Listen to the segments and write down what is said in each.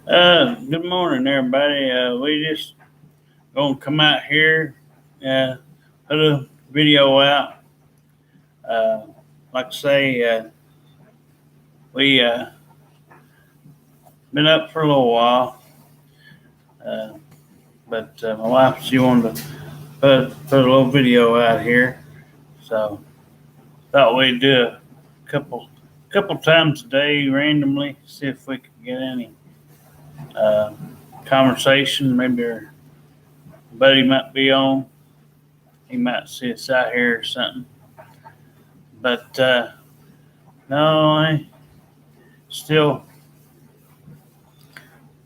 Good morning, everybody. We just gonna come out here, put a video out. Uh, like I say, we been up for a little while, uh, but my wife she wanted to put a little video out here, so thought we'd do a couple times a day randomly, see if we could get any uh, conversation. Maybe our buddy might be on. He might see us out here or something. But no, I still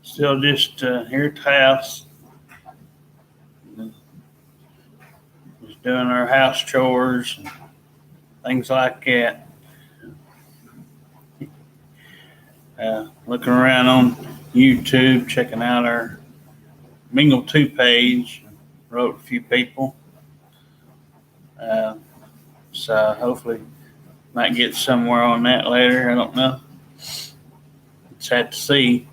just here at the house, just doing our house chores and things like that. Looking around on YouTube, checking out our Mingle 2 page. Wrote a few people. So hopefully might get somewhere on that later. I don't know. Just have to see.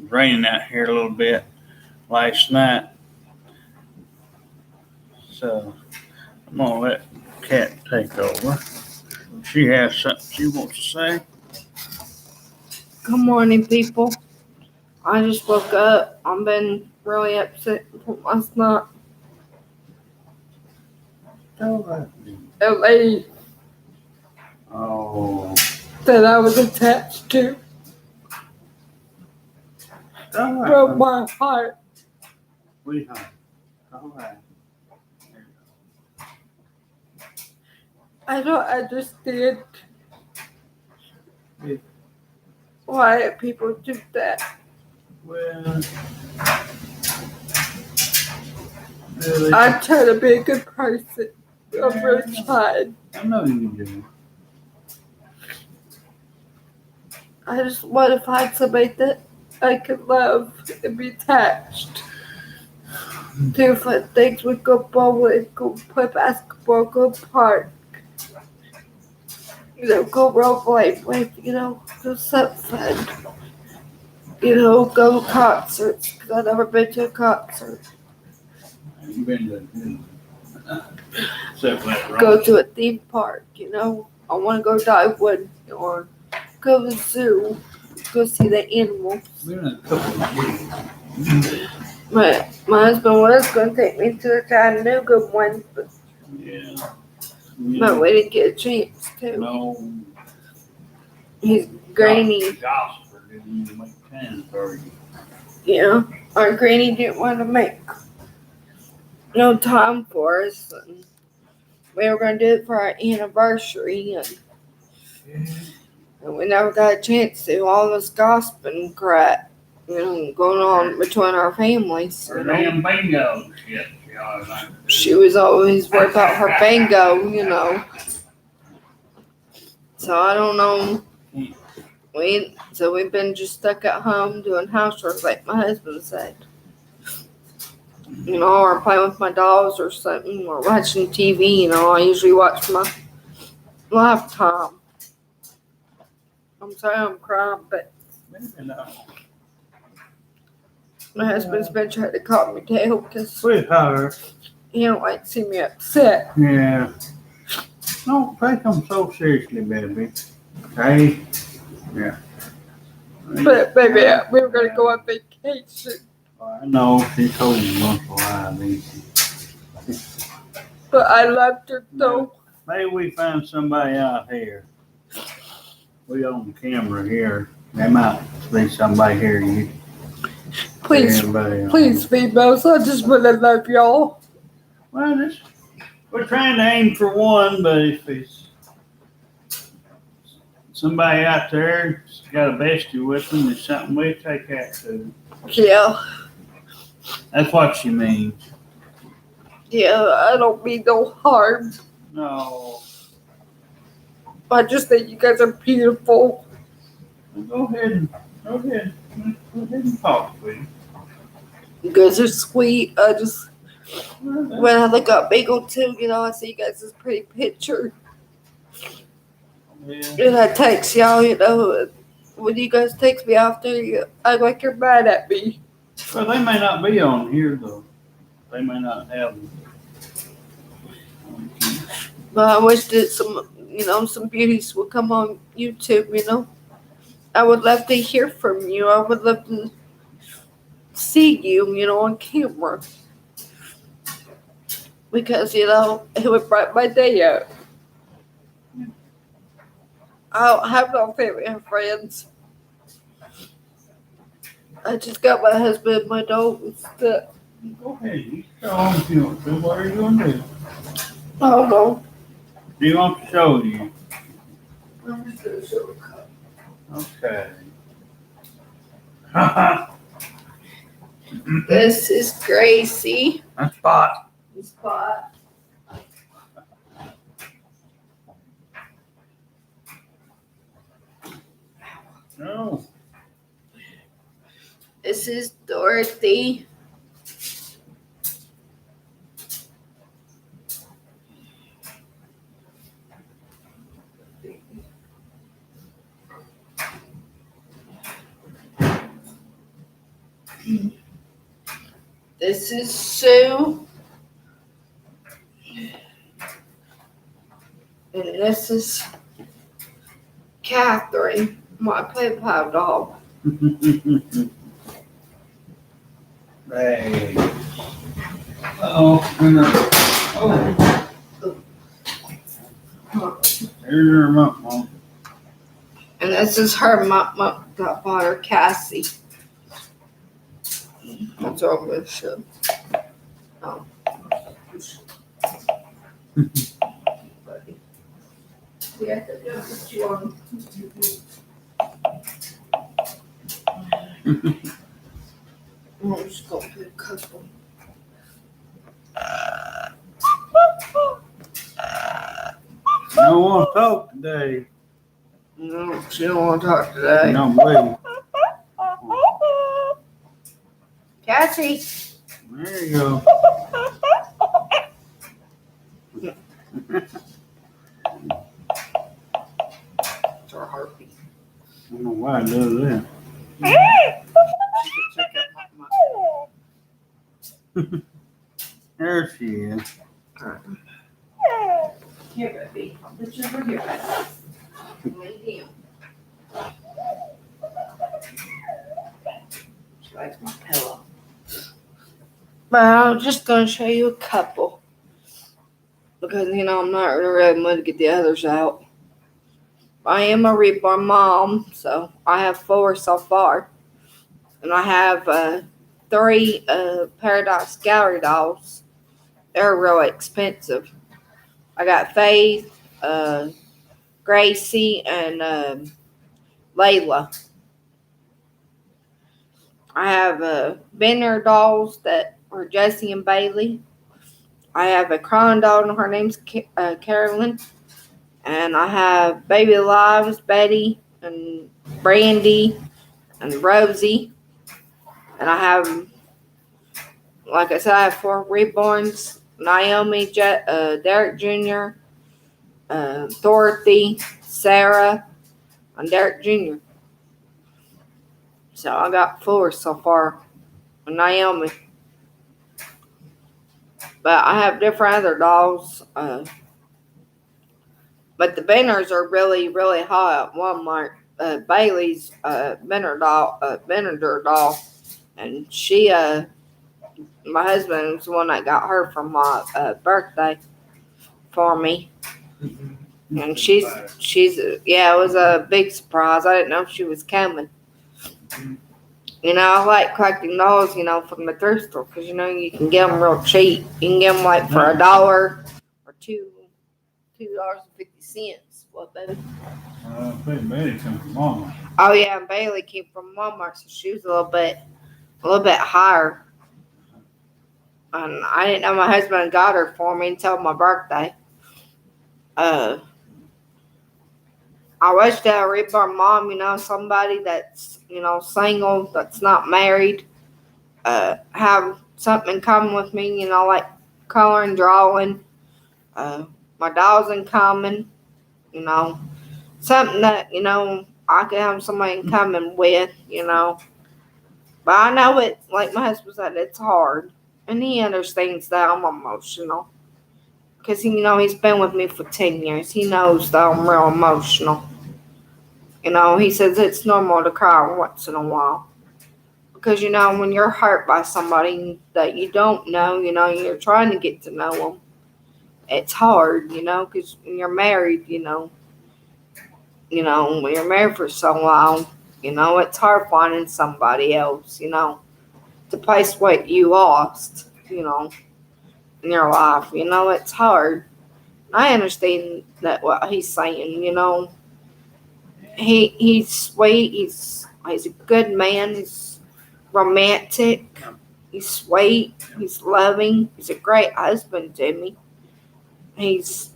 It's raining out here a little bit last night. So I'm gonna let Kat take over. She has something she wants to say. Good morning, people. I just woke up. I've been really upset from last night. A lady that I was attached to broke my heart. I don't understand why people do that. Well, I'm trying to be a good person. I'm really trying. I know you do. I just want to find somebody that I can love and be attached to for things. We go bowling, go play basketball, go park, go rollerblading with, do something fun. Go to concerts, because I've never been to a concert. You've been to Go to a theme park, I want to go dive wood or go to the zoo, go see the animals. My husband was going to take me to the Chattanooga one, but we didn't get a chance to. No. His granny. Gosford didn't even make plans for you. Yeah, our granny didn't want to make no time for us. And we were going to do it for our anniversary, and we never got a chance to. All this gossiping crap, going on between our families. Damn bingo shit. She was always worried about her bingo, So I don't know. We've been just stuck at home doing housework, like my husband said. Or playing with my dogs or something, or watching TV. I usually watch my laptop. I'm sorry I'm crying, but my husband's been trying to calm me down because he don't like to see me upset. Yeah. Don't take them so seriously, baby. Okay? Yeah. But baby, we were going to go on vacation. I know, she told me once in a while. But I loved her though. Maybe we find somebody out here. We on camera here. There might be somebody here. Please, females, I just want to love y'all. Well, we're trying to aim for one, but if it's somebody out there that's got a bestie with them, it's something we take that to. Yeah. That's what she means. Yeah, I don't mean no harm. No. I just think you guys are beautiful. Go ahead and talk, please. You guys are sweet. When I look up Bagel too, I see you guys' pretty picture. Yeah. And I text y'all, when you guys text me after, you act like you're mad at me. Well, they may not be on here though. They may not have them. But I wish that some beauties would come on YouTube. I would love to hear from you. I would love to see you, on camera. Because, it would brighten my day up. I don't have no family or friends. I just got my husband and my dogs. Go ahead, you show them if you want to. What are you gonna do? I don't know. Do you want to show you? I'm just gonna show a cup. Okay. This is Gracie. That's Spot. Spot. No. This is Dorothy. This is Sue. And this is Catherine, my PayPal dog. Hey. Oh. Here's your remote, Mom. And this is her daughter, Cassie. That's all I'm going to show. Oh. Yeah, that's you on. I'm just going to put a couple. I don't want to talk today. No, she don't want to talk today. No, baby. Cassie. There you go. It's our heartbeat. I don't know why I do that. There she is. Here, baby. I'll put you over here. Lay down. She likes my pillow. But I'm just going to show you a couple. Because, I'm not really ready to get the others out. I am a reborn mom, so I have 4 so far. And I have 3 Paradise Gallery dolls. They're really expensive. I got Faith, Gracie, and Layla. I have Benner dolls that are Jessie and Bailey. I have a crying doll, and her name's Carolyn. And I have Baby Lives, Betty, and Brandy, and Rosie. And I have, like I said, I have 4 reborns. Naomi, Derek Jr., Dorothy, Sarah, and Derek Jr. So I got 4 so far with Naomi. But I have different other dolls. But the Benners are really, really hot at Walmart. Bailey's Benner doll, and she, my husband was the one that got her for my birthday for me. And she's, it was a big surprise. I didn't know she was coming. I like collecting dolls, from the thrift store because, you can get them real cheap. You can get them like for $1 or $2.50. What, baby? I think Bailey came from Walmart. Oh yeah, and Bailey came from Walmart, so she was a little bit higher. And I didn't know my husband got her for me until my birthday. I wish that a reborn mom, somebody that's, single, that's not married, have something in common with me, like coloring, drawing, my dolls in common, something that, I can have somebody in common with, But I know it, like my husband said, it's hard. And he understands that I'm emotional. Because, he's been with me for 10 years. He knows that I'm real emotional. He says it's normal to cry once in a while. Because, when you're hurt by somebody that you don't know, you're trying to get to know them, it's hard, because when you're married, when you're married for so long, it's hard finding somebody else, to place what you lost, in your life. It's hard. I understand that what he's saying, he's sweet, he's a good man, he's romantic, he's sweet, he's loving, he's a great husband to me. He's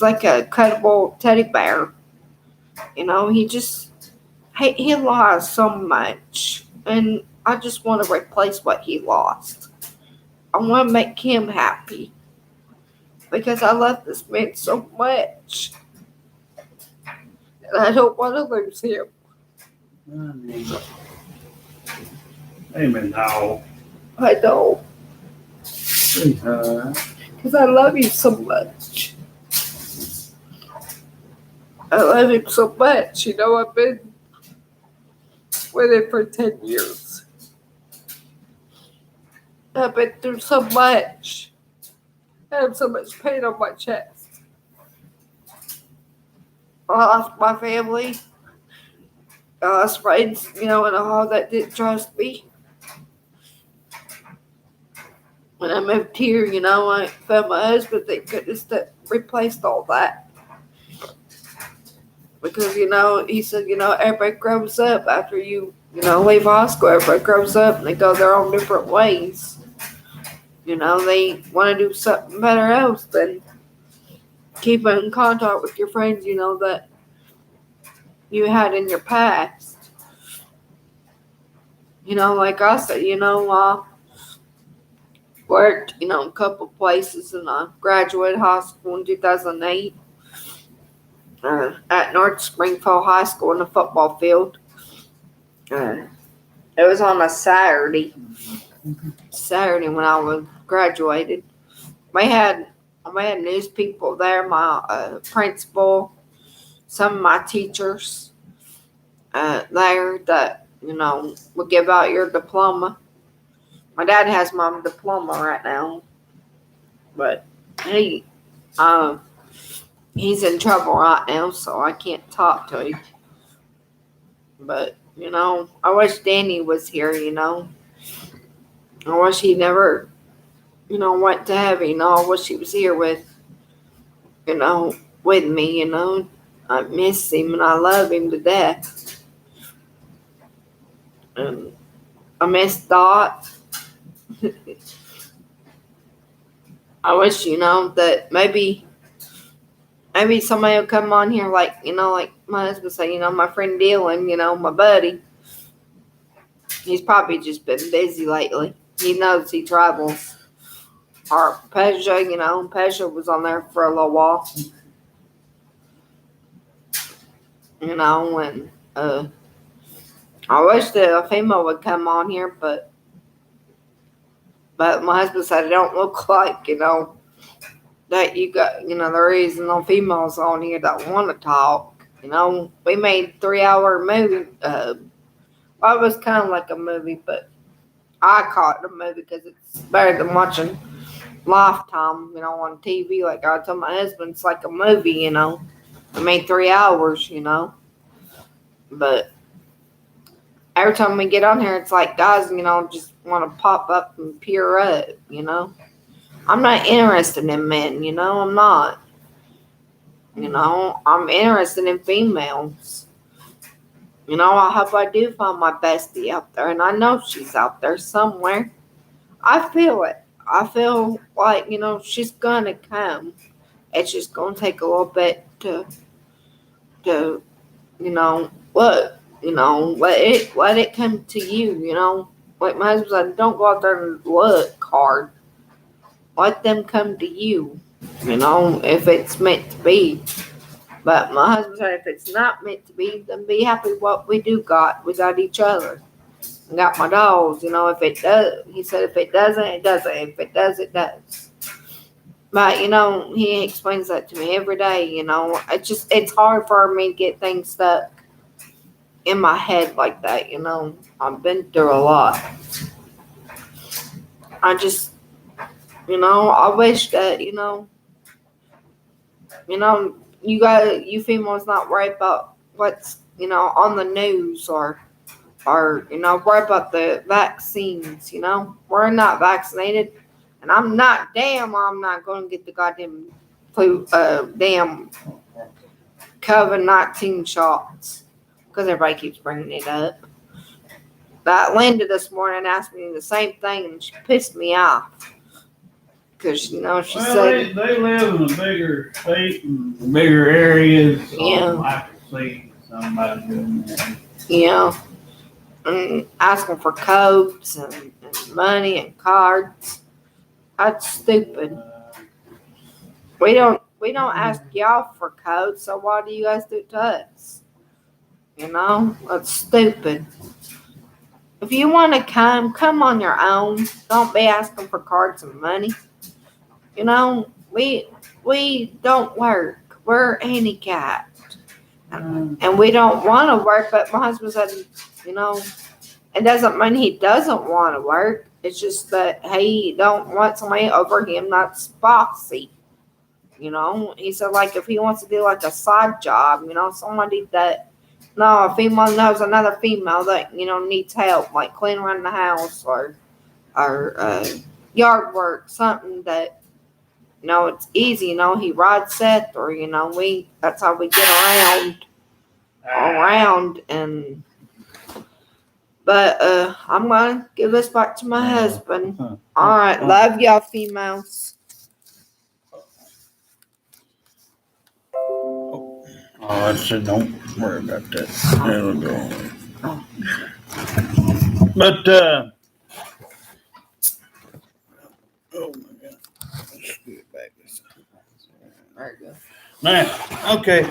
like a cuddable teddy bear. He lost so much, and I just want to replace what he lost. I want to make him happy because I love this man so much, and I don't want to lose him. Amen. Now, I know, sweetheart. because I love you so much. I love him so much. I've been with him for 10 years. I've been through so much. I have so much pain on my chest. I lost my family. I lost friends, in a hall that didn't trust me. When I moved here, I found my husband. Thank goodness that replaced all that. Because, he said, everybody grows up after you, leave high school. Everybody grows up and they go their own different ways. They want to do something better else than keep in contact with your friends, that you had in your past. Like I said, I worked, a couple places, and I graduated high school in 2008. At North Springfield High School in the football field. It was on a Saturday when I was graduated. I had news people there, my principal, some of my teachers there that, would give out your diploma. My dad has my diploma right now, but he's in trouble right now, so I can't talk to him. But, I wish Danny was here, I wish he never, went to heaven. I wish he was here with me, I miss him and I love him to death. And I miss Dot. I wish, that maybe somebody will come on here like my husband said, my friend Dylan, my buddy. He's probably just been busy lately. He knows he travels. Or Peja, Peja was on there for a little while. And I wish that a female would come on here, but my husband said it don't look like, that you got, there is no females on here that want to talk. We made 3-hour movie. Well, it was kind of like a movie, but I call it a movie because it's better than watching Lifetime, on TV. Like I told my husband, it's like a movie, I made 3 hours, But every time we get on here, it's like guys, just want to pop up and peer up, I'm not interested in men, I'm not. I'm interested in females. I hope I do find my bestie out there, and I know she's out there somewhere. I feel it. I feel like, she's gonna come. It's just gonna take a little bit to let it come to you, Like my husband said, don't go out there and look hard. Let them come to you, if it's meant to be. But my husband said if it's not meant to be, then be happy with what we do got. We got each other. I got my dogs, if it does, he said if it doesn't, it doesn't. If it does, it does. But, he explains that to me every day, it's hard for me to get things stuck in my head like that, I've been through a lot. I just, I wish that, you females not worry about what's, on the news or worry about the vaccines, We're not vaccinated. And I'm not going to get the goddamn flu, damn COVID-19 shots. Because everybody keeps bringing it up. That Linda this morning asked me the same thing and she pissed me off. Because, she said. They live in a bigger state and bigger areas. So Yeah. I can see somebody doing that. Yeah. And asking for codes and money and cards. That's stupid. We don't ask y'all for codes, so why do you guys do it to us? That's stupid. If you want to come on your own. Don't be asking for cards and money. We don't work. We're handicapped. And we don't want to work, but my husband said, it doesn't mean he doesn't want to work. It's just that he don't want somebody over him that's bossy. He said, like, if he wants to do, like, a side job, somebody that, a female knows another female that, needs help, like cleaning around the house or yard work, something that, it's easy, he rides Seth or, that's how we get around and, but, I'm going to give this back to my husband. All right. Love y'all females. Oh, I said don't worry about that. It'll go away. But, oh my God. Let's get it back this time. There you go. Now, okay.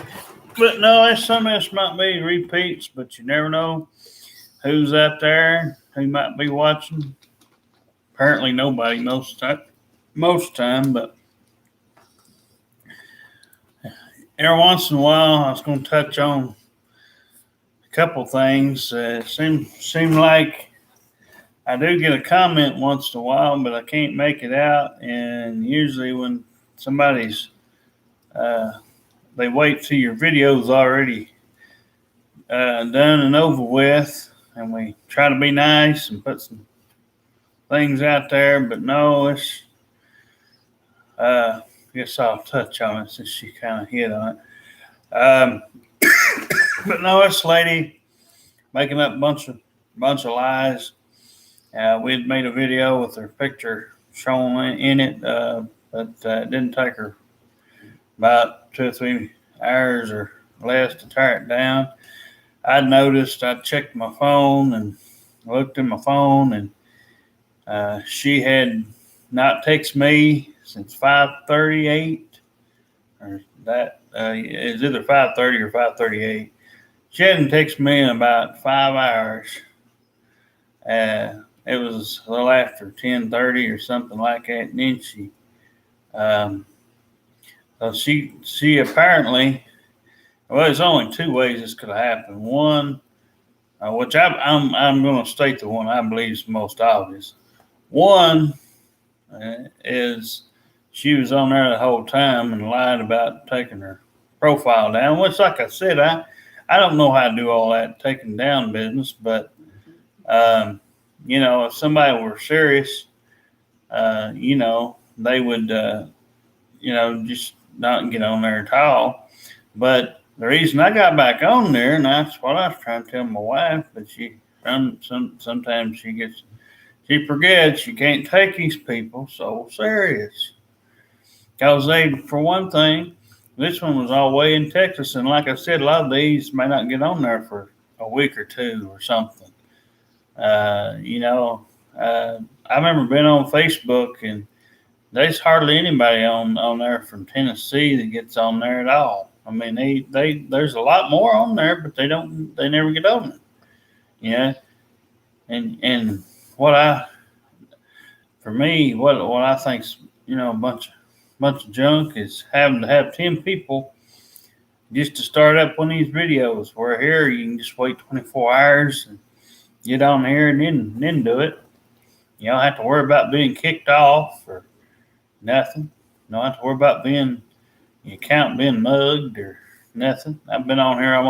But no, some of this might be repeats, but you never know who's out there, who might be watching. Apparently nobody most time, but every once in a while I was going to touch on a couple things. Seem like I do get a comment once in a while, but I can't make it out. And usually when somebody's they wait till your video's already done and over with, and we try to be nice and put some things out there, but no, it's guess I'll touch on it since she kind of hit on it. But no, this lady making up a bunch of lies. We had made a video with her picture shown in it, but it didn't take her about 2 or 3 hours or less to tear it down. I noticed, I checked my phone and looked at my phone, and she had not texted me since 5:38, or that it's either 5:30 or 5:38. She hadn't texted me in about 5 hours. It was a little after 10:30 or something like that, and then she apparently, well, there's only 2 ways this could have happened. One, which I'm going to state the one I believe is most obvious. One is she was on there the whole time and lied about taking her profile down, which, like I said, I don't know how to do all that taking down business, but if somebody were serious, they would just not get on there at all. But the reason I got back on there, and that's what I was trying to tell my wife, but sometimes she forgets she can't take these people so serious. Because for one thing, this one was all the way in Texas, and like I said, a lot of these may not get on there for a week or 2 or something. I remember being on Facebook, and there's hardly anybody on there from Tennessee that gets on there at all. I mean, they there's a lot more on there, but they never get on it. Yeah, and what I for me, what I think's a bunch of junk is having to have 10 people just to start up one of these videos. Where here you can just wait 24 hours and get on here and then do it. You don't have to worry about being kicked off or nothing. You don't have to worry about your account being mugged or nothing. I've been on here I've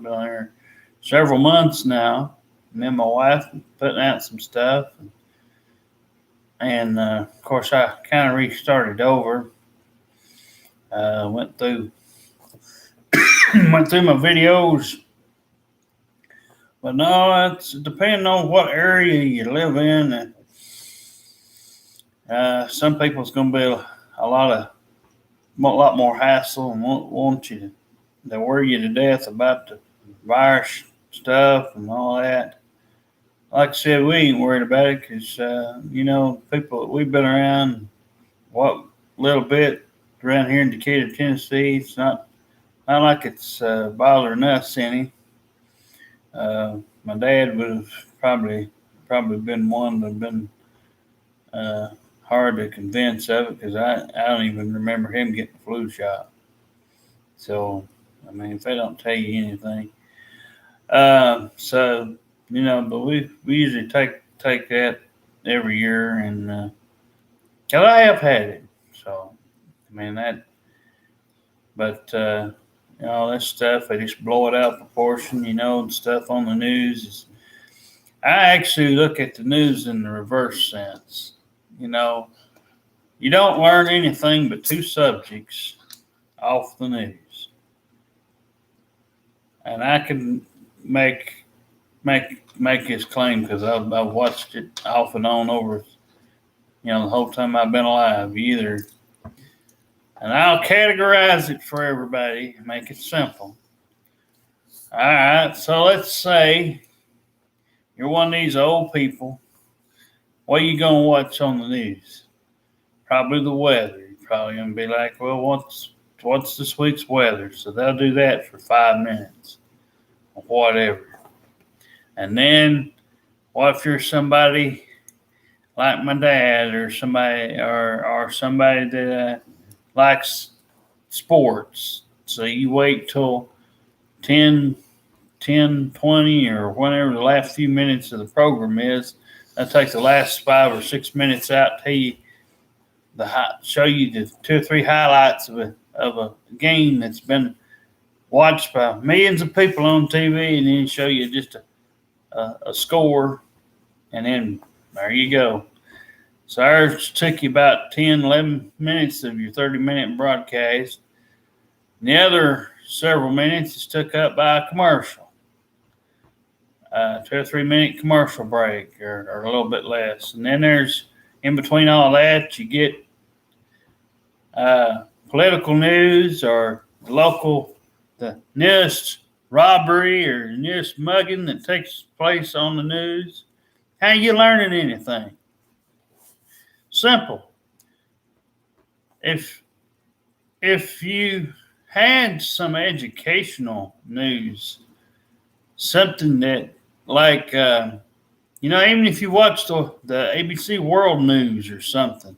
been on here several months now. Me and my wife putting out some stuff, and of course I kind of restarted over. Went through went through my videos, but no, it's depending on what area you live in. And some people it's going to be a lot more hassle and want you to worry you to death about the virus stuff and all that. Like I said, we ain't worried about it because people that we've been around what little bit around here in Decatur, Tennessee, it's not like it's bothering us any. My dad would have probably been one that have been hard to convince of it because I don't even remember him getting a flu shot. So, I mean, if they don't tell you anything. But we usually take that every year, and cause I have had it. So, I mean, but that stuff, they just blow it out of proportion, and stuff on the news. I actually look at the news in the reverse sense. You don't learn anything but two subjects off the news. And I can make this claim because I've watched it off and on over, the whole time I've been alive. And I'll categorize it for everybody and make it simple. All right, so let's say you're one of these old people. What are you going to watch on the news? Probably the weather. You're probably going to be like, well, what's this week's weather? So they'll do that for 5 minutes or whatever. And then what if you're somebody like my dad or somebody that likes sports? So you wait till 10, 20, or whenever the last few minutes of the program is. I'll take the last 5 or 6 minutes out, show you the 2 or 3 highlights of a game that's been watched by millions of people on TV, and then show you just a score, and then there you go. So ours took you about 10, 11 minutes of your 30-minute broadcast. And the other several minutes is took up by a commercial. 2 or 3 minute commercial break or a little bit less. And then there's, in between all that, you get political news or the newest robbery or the newest mugging that takes place on the news. How are you learning anything? Simple. If you had some educational news, something that like even if you watch the ABC World News or something,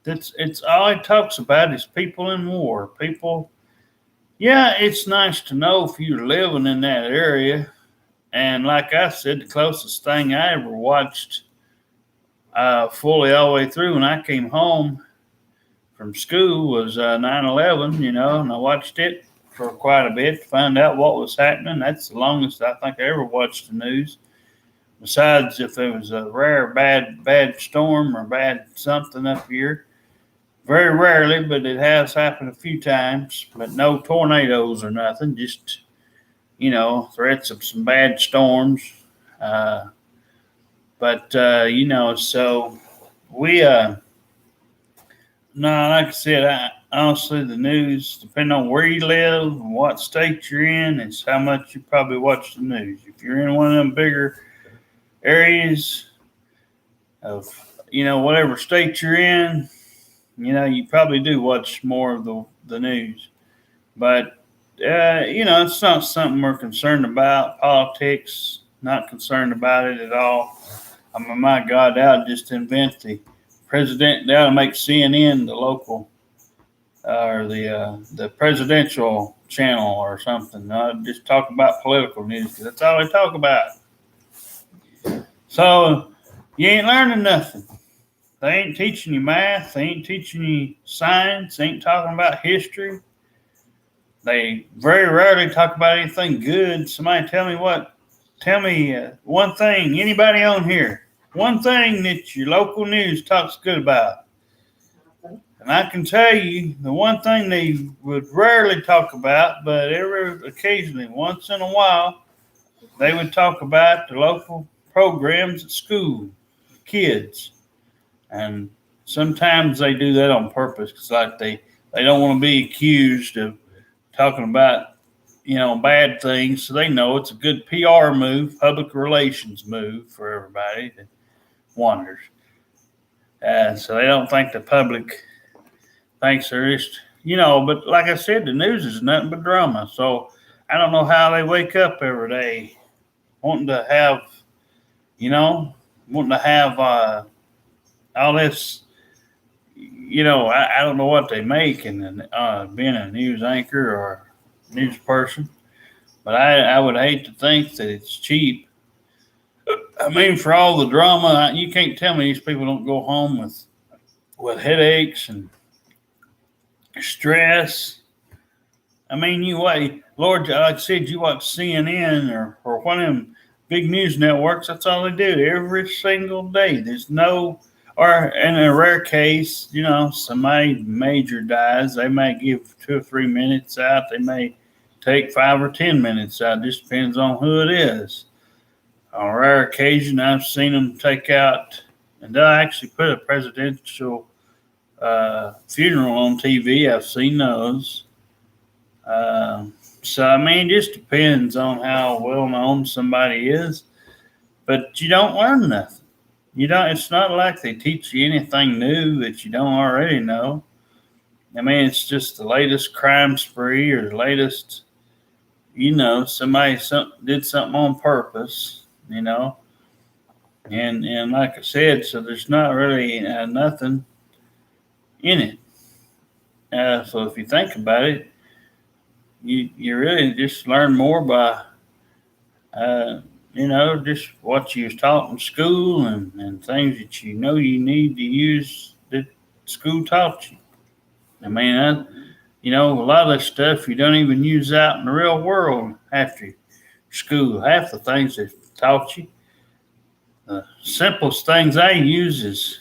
it's all it talks about is people in war. People, yeah, it's nice to know if you're living in that area. And like I said, the closest thing I ever watched fully all the way through when I came home from school was 9/11, and I watched it for quite a bit to find out what was happening. That's the longest I think I ever watched the news. Besides, if there was a rare bad storm or bad something up here, very rarely, but it has happened a few times. But no tornadoes or nothing, just threats of some bad storms. So we no, like I said, honestly, the news, depending on where you live and what state you're in, is how much you probably watch the news. If you're in one of them bigger areas of, whatever state you're in, you probably do watch more of the news. But it's not something we're concerned about. Politics, not concerned about it at all. I mean, my God, they'll just invent the president. They'll make CNN the local or the presidential channel or something. Just talk about political news because that's all they talk about. So you ain't learning nothing. They ain't teaching you math. They ain't teaching you science. They ain't talking about history. They very rarely talk about anything good. Somebody tell me one thing, anybody on here, one thing that your local news talks good about. And I can tell you the one thing they would rarely talk about, but every occasionally, once in a while, they would talk about the local programs at school, kids. And sometimes they do that on purpose because like they don't want to be accused of talking about bad things, so they know it's a good PR move, public relations move for everybody that wonders. So they don't think the public thinks they're just but like I said, the news is nothing but drama. So I don't know how they wake up every day wanting to have all this. I don't know what they make in being a news anchor or news person, but I would hate to think that it's cheap. I mean, for all the drama, you can't tell me these people don't go home with headaches and stress. I mean, Lord, like I said, you watch CNN or one of them big news networks. That's all they do every single day. There's no, or in a rare case, somebody major dies. They may give 2 or 3 minutes out. They may take 5 or 10 minutes out. It just depends on who it is. On a rare occasion, I've seen them take out, and they'll actually put a presidential funeral on TV. I've seen those. So I mean, it just depends on how well known somebody is. But you don't learn nothing. You don't. It's not like they teach you anything new that you don't already know. I mean, it's just the latest crime spree or the latest. Somebody did something on purpose. And like I said, so there's not really nothing in it. So if you think about it, you really just learn more by just what you was taught in school and things that you need to use that school taught you. I mean, a lot of this stuff you don't even use out in the real world after school. Half the things they taught you. The simplest things I use is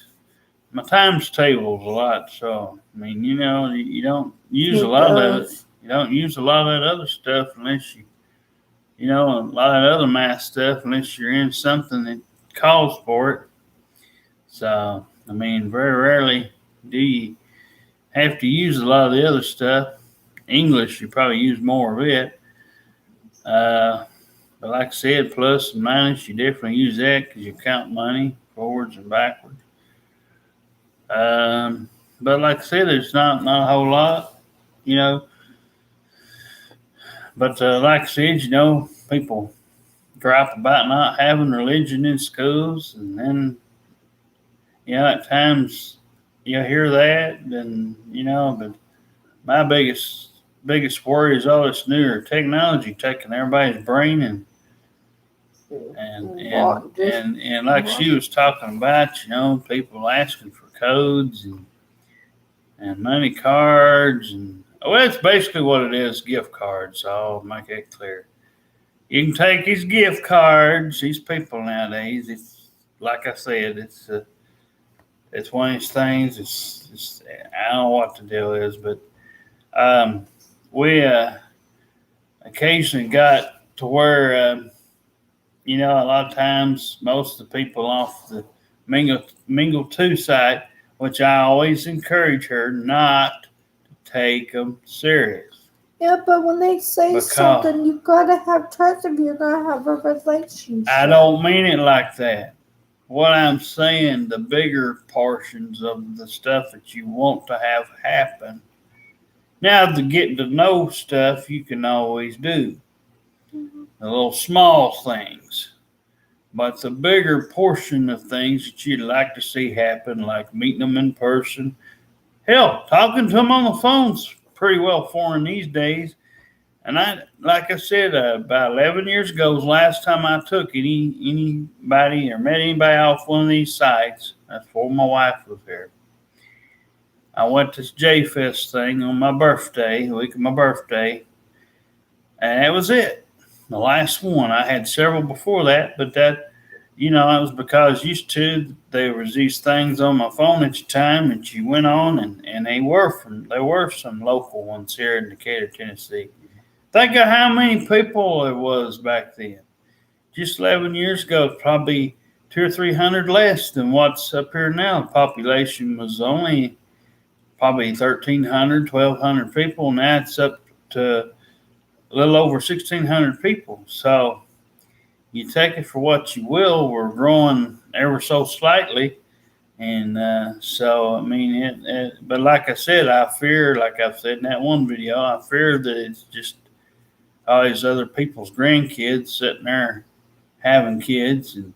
my times tables a lot. So I mean, you don't use a lot of it. You don't use a lot of that other stuff unless a lot of that other math stuff unless you're in something that calls for it. So I mean, very rarely do you have to use a lot of the other stuff. English, you probably use more of it. But like I said, plus and minus, you definitely use that because you count money forwards and backwards. But like I said, there's not a whole lot, you know. But like I said, people gripe about not having religion in schools, and then at times you hear that, and but my biggest worry is all this newer technology taking everybody's brain and like she was talking about, people asking for codes and money cards and well, that's basically what it is, gift cards. So I'll make that clear. You can take these gift cards. These people nowadays, it's like I said, it's one of these things. It's I don't know what the deal is, but we occasionally got to where a lot of times most of the people off the Mingle 2 site, which I always encourage her not to take them serious. Yeah, but when they say something, you gotta have trust if you're gonna have a relationship. I don't mean it like that. What I'm saying, the bigger portions of the stuff that you want to have happen, Now, the getting to know stuff you can always do, the little small things. But the bigger portion of things that you'd like to see happen, like meeting them in person, hell, talking to them on the phone's pretty well foreign these days. And like I said, about 11 years ago was the last time I took anybody or met anybody off one of these sites. That's before my wife was there. I went to this J Fest thing on my birthday, the week of my birthday, and that was it. The last one. I had several before that, but that was because used to there was these things on my phone at the time that you went on, and there were some local ones here in Decatur, Tennessee. Think of how many people there was back then. Just 11 years ago, probably 200 or 300 less than what's up here now. The population was only probably 1,300, 1,200 people. Now it's up to a little over 1,600 people. So you take it for what you will. We're growing ever so slightly. And so, I mean, but like I said, I fear, like I've said in that one video, I fear that it's just all these other people's grandkids sitting there having kids, and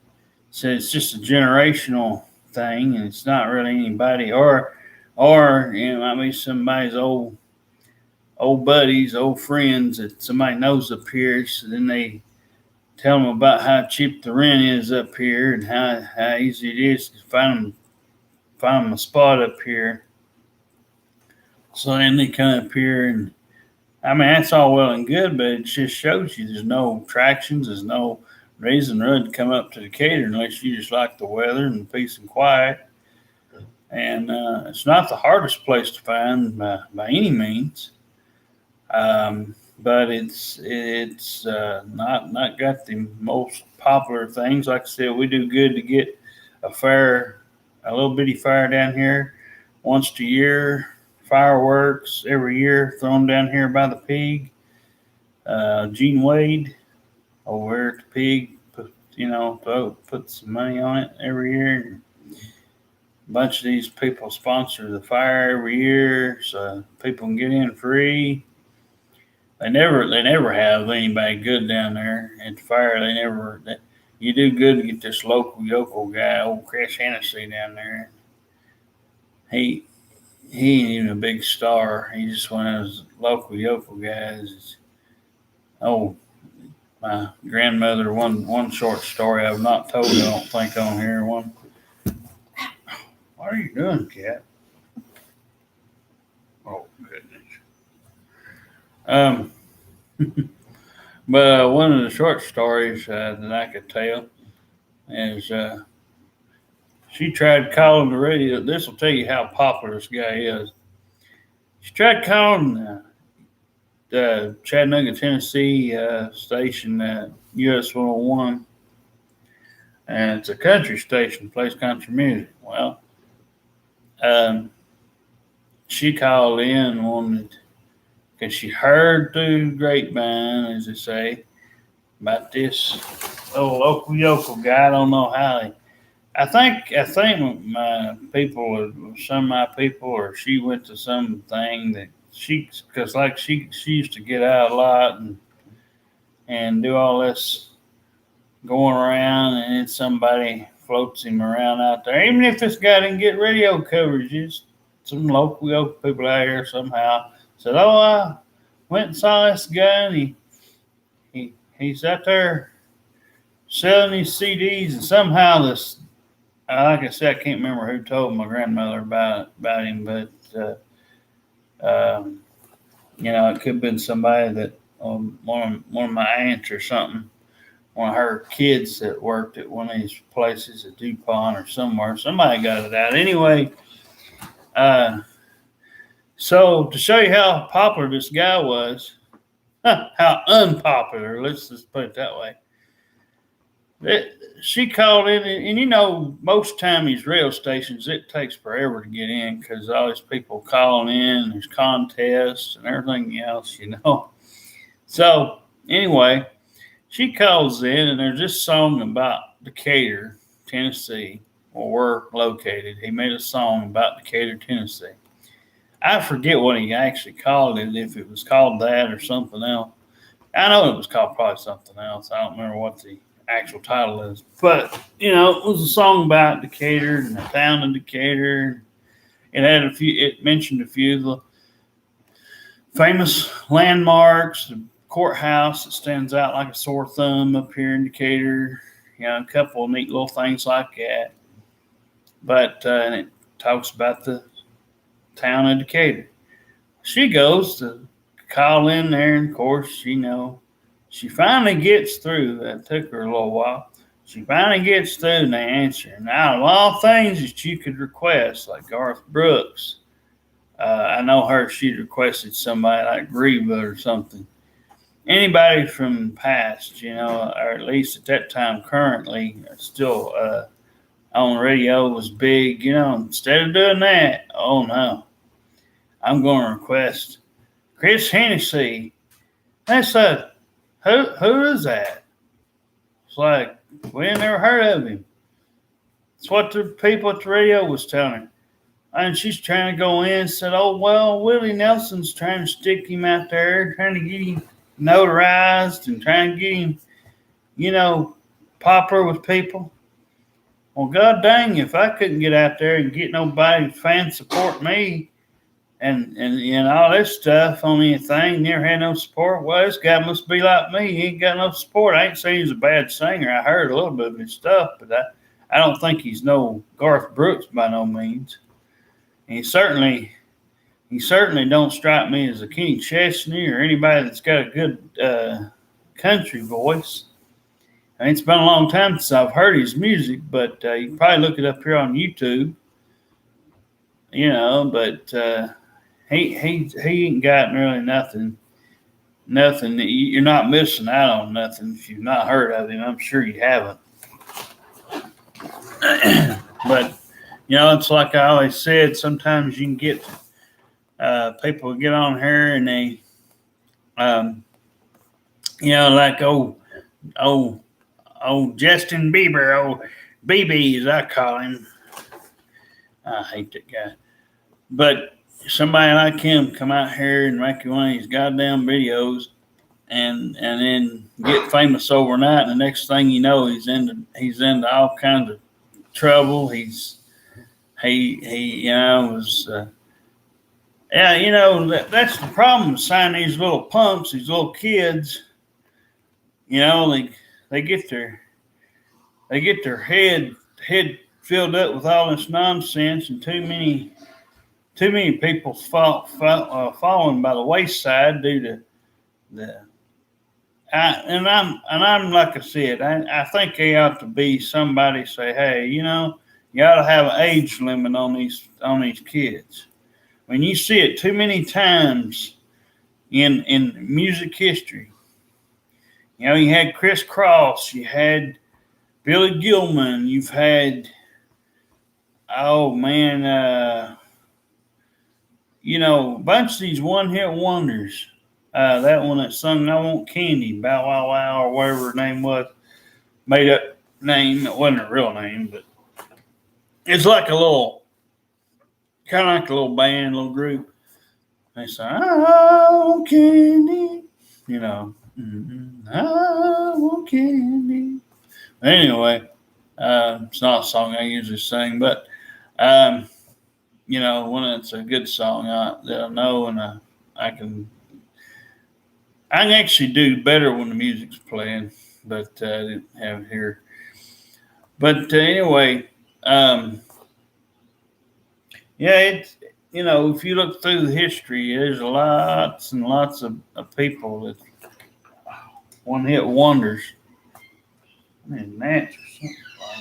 so it's just a generational thing, and it's not really anybody, or I mean somebody's old buddies, old friends that somebody knows up here. So then they tell them about how cheap the rent is up here and how easy it is to find them a spot up here. So then they come up here, and I mean, that's all well and good, but it just shows you there's no attractions, there's no reason really to come up to Decatur unless you just like the weather and the peace and quiet. And it's not the hardest place to find by any means, but it's not got the most popular things. Like I said, we do good to get a little bitty fair down here once a year. Fireworks every year thrown down here by the pig. Gene Wade over at the pig, put some money on it every year. A bunch of these people sponsor the fire every year, so people can get in free. They never have anybody good down there at the fire. You do good to get this local guy, old Chris Hennessy, down there. He ain't even a big star. He's just one of those local guys. Oh, my grandmother, one short story I've not told, I don't think, on here. What are you doing, cat? Oh, goodness. But one of the short stories that I could tell is she tried calling the radio. This will tell you how popular this guy is. She tried calling the Chattanooga, Tennessee station, US 101. And it's a country station, plays country music. Well, she called in and wanted, because she heard through the grapevine, as they say, about this old local guy. I don't know how I think my people, some of my people, or she went to something that because like she used to get out a lot and do all this going around, and then somebody floats him around out there. Even if this guy didn't get radio coverage, just some local people out here somehow said, "Oh, I went and saw this guy, and he's out there selling these CDs." And somehow this, like I said, I can't remember who told my grandmother about him, but it could have been somebody that one of my aunts or something, one of her kids that worked at one of these places at DuPont or somewhere. Somebody got it out. Anyway, so to show you how popular this guy was, how unpopular, let's just put it that way. She called in, and most time these radio stations, it takes forever to get in because all these people calling in, there's contests and everything else, So anyway, she calls in, and there's this song about Decatur, Tennessee, where we're located. He made a song about Decatur, Tennessee. I forget what he actually called it, if it was called that or something else. I know it was called probably something else. I don't remember what the actual title is. But, it was a song about Decatur and the town of Decatur. It mentioned a few of the famous landmarks, the courthouse that stands out like a sore thumb up here in Decatur. A couple of neat little things like that. But and it talks about the town of Decatur. She goes to call in there, and of course, she finally gets through. That took her a little while. She finally gets through and they answer. Now, of all things that you could request, like Garth Brooks, I know she'd requested somebody like Reba or something. Anybody from the past, or at least at that time currently, still on radio was big, instead of doing that, oh no, I'm going to request Chris Hennessy. That's who is that? It's like, we ain't never heard of him. It's what the people at the radio was telling her. And she's trying to go in and said, oh, well, Willie Nelson's trying to stick him out there, trying to get him notarized and trying to get him, popular with people. Well, god dang, if I couldn't get out there and get nobody fan support me and all this stuff on anything, never had no support, well, this guy must be like me. He ain't got no support. I ain't saying he's a bad singer. I heard a little bit of his stuff, but I don't think he's no Garth Brooks by no means. And he certainly don't strike me as a Kenny Chesney or anybody that's got a good country voice. And it's been a long time since I've heard his music, but you can probably look it up here on YouTube. But he ain't got really nothing. Nothing. You're not missing out on nothing if you've not heard of him. I'm sure you haven't. But it's like I always said. Sometimes you can get people get on here and they, like Justin Bieber, BB as I call him. I hate that guy. But somebody like him come out here and make one of these goddamn videos and then get famous overnight, and the next thing you know, he's into all kinds of trouble. He was that's the problem with signing these little punks, these little kids. They get their head filled up with all this nonsense, and too many people falling by the wayside due to I'm like I said, I think they ought to be somebody say, hey, you ought to have an age limit on these kids. When you see it too many times in music history, you had Chris Cross, you had Billy Gilman, you've had a bunch of these one-hit wonders. That one that sung I Want Candy, Bow Wow Wow, or whatever her name was, made up name. It wasn't a real name, but it's like kind of like a little band, little group. They say, I want candy, I want candy. Anyway, it's not a song I usually sing, but, when it's a good song that I know and I can actually do better when the music's playing, but I didn't have it here. But anyway, it's, if you look through the history, there's lots and lots of people that one-hit wonders. Gnats or something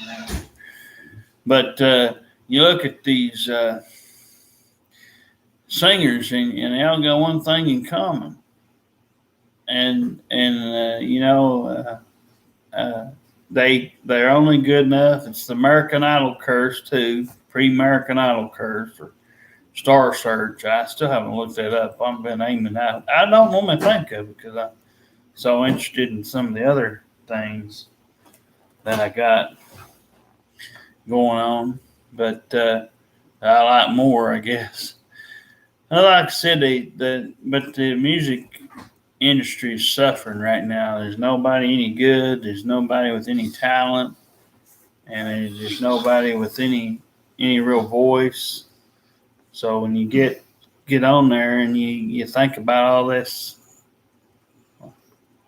like that. But you look at these singers, and they all got one thing in common. They're only good enough. It's the American Idol curse too, pre-American Idol curse or Star Search. I still haven't looked that up. I've been aiming out. I don't normally think of it because I'm so interested in some of the other things that I got going on, but I like more, I guess. Well, like I said, but the music industry is suffering right now. There's nobody any good. There's nobody with any talent, and there's nobody with any real voice. So when you get on there and you think about all this,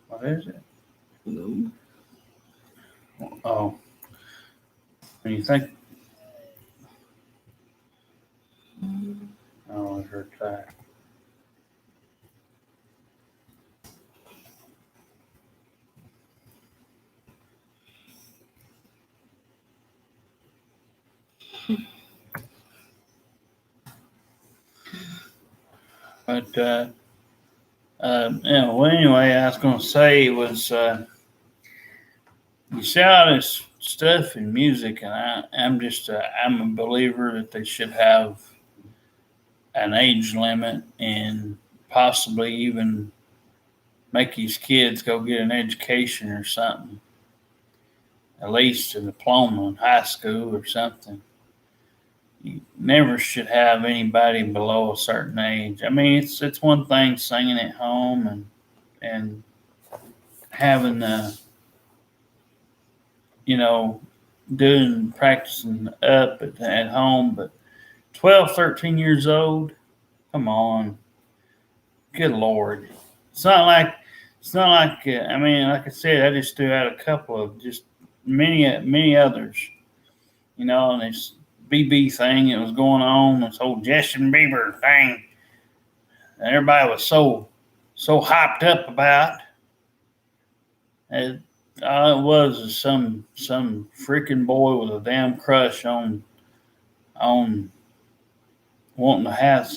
what is it? No. Oh, when you think, oh, I heard that. But yeah. Well, anyway, I was going to say was you see all this stuff in music, and I'm a believer that they should have an age limit and possibly even make these kids go get an education or something, at least a diploma in high school or something. You never should have anybody below a certain age. I mean, it's one thing singing at home and having you know doing practicing up at home, but 12, 13 years old, come on, good lord. It's not like I mean, like I said, I just threw out a couple of just many others, and this BB thing that was going on, this whole Justin Bieber thing, that everybody was so hyped up about. It, all it was some freaking boy with a damn crush on wanting to have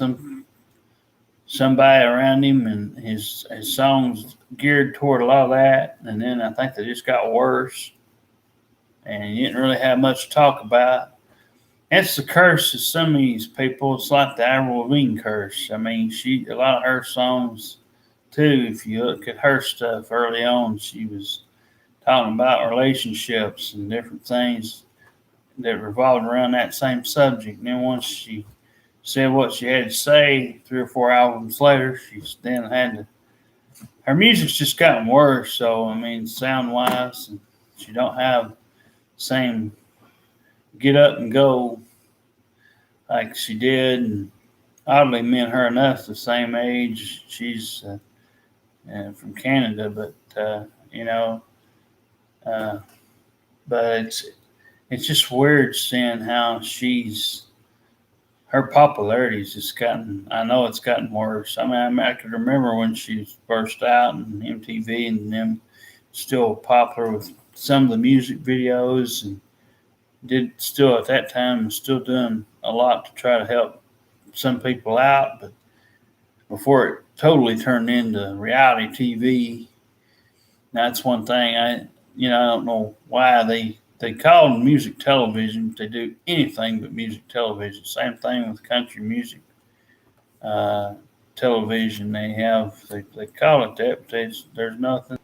somebody around him, and his songs geared toward a lot of that. And then I think they just got worse, and he didn't really have much to talk about. That's the curse of some of these people. It's like the Avril Lavigne curse. I mean, a lot of her songs too. If you look at her stuff early on, she was talking about relationships and different things that revolved around that same subject. And then once she said what she had to say, 3 or 4 albums later, she's then had to. Her music's just gotten worse. So I mean, sound wise, and she don't have the same get up and go like she did. And oddly, me and her enough the same age. She's from Canada, but you know, uh, but it's just weird seeing how her popularity's just gotten. I know it's gotten worse. I mean, I could remember when she burst out and MTV and them still popular with some of the music videos, and did still at that time still doing a lot to try to help some people out, but before it totally turned into reality TV. That's one thing I don't know why they call music television. They do anything but music television. Same thing with country music uh, television. They call it that, but there's nothing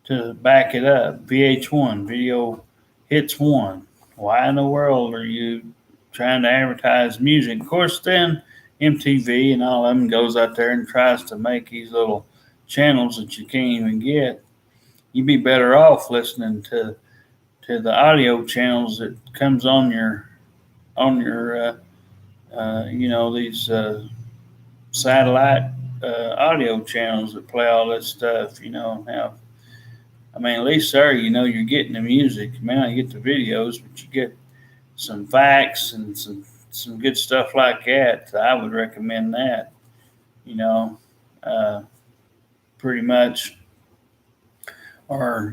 to back it up. VH1 Video Hits One. Why in the world are you trying to advertise music? Of course, then MTV and all of them goes out there and tries to make these little channels that you can't even get. You'd be better off listening to the audio channels that comes on your these satellite audio channels that play all this stuff. Have I mean, at least there, you're getting the music. You may not get the videos, but you get some facts and some good stuff like that. I would recommend that. You know, uh, pretty much, or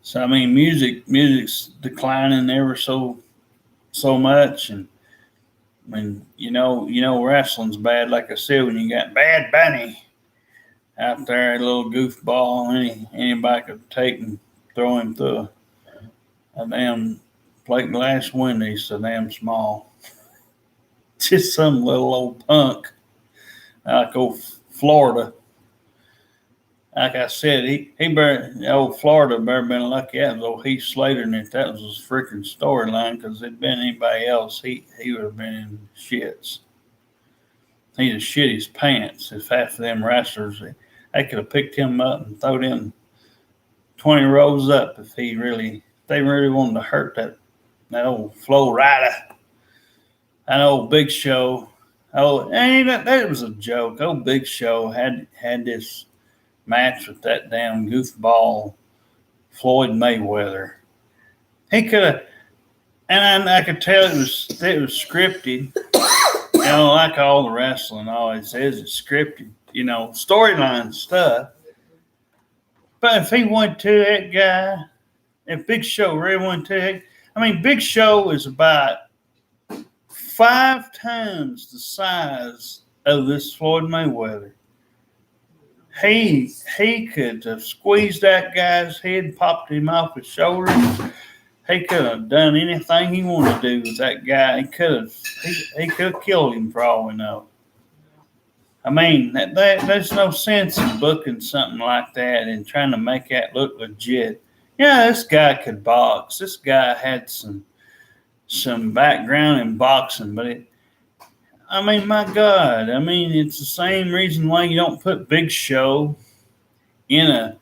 So I mean, music's declining ever so much, and when wrestling's bad. Like I said, when you got Bad Bunny out there, a little goofball, anybody could take and throw him through a damn plate glass window. He's so damn small. Just some little old punk like old Florida. Like I said, old Florida better been lucky that was old Heath Slater, and if that was his freaking storyline, because if it'd been anybody else, he would have been in shits. he'd have shit his pants if half of them wrestlers, they could have picked him up and thrown him 20 rows up if they really wanted to hurt that old Flo Rida. That old Big Show. Oh, and that was a joke. Old Big Show had this match with that damn goofball Floyd Mayweather. He could have, and I could tell it was scripted. You know, like all the wrestling always is, it's scripted. You know, storyline stuff. But if he went to that guy, if Big Show really went to it, I mean, Big Show is about 5 times the size of this Floyd Mayweather. He could have squeezed that guy's head, popped him off his shoulder. He could have done anything he wanted to do with that guy. He could have killed him for all we know. I mean, there's no sense in booking something like that and trying to make that look legit. Yeah, this guy could box. This guy had some background in boxing, but I mean, my God. I mean, it's the same reason why you don't put Big Show in a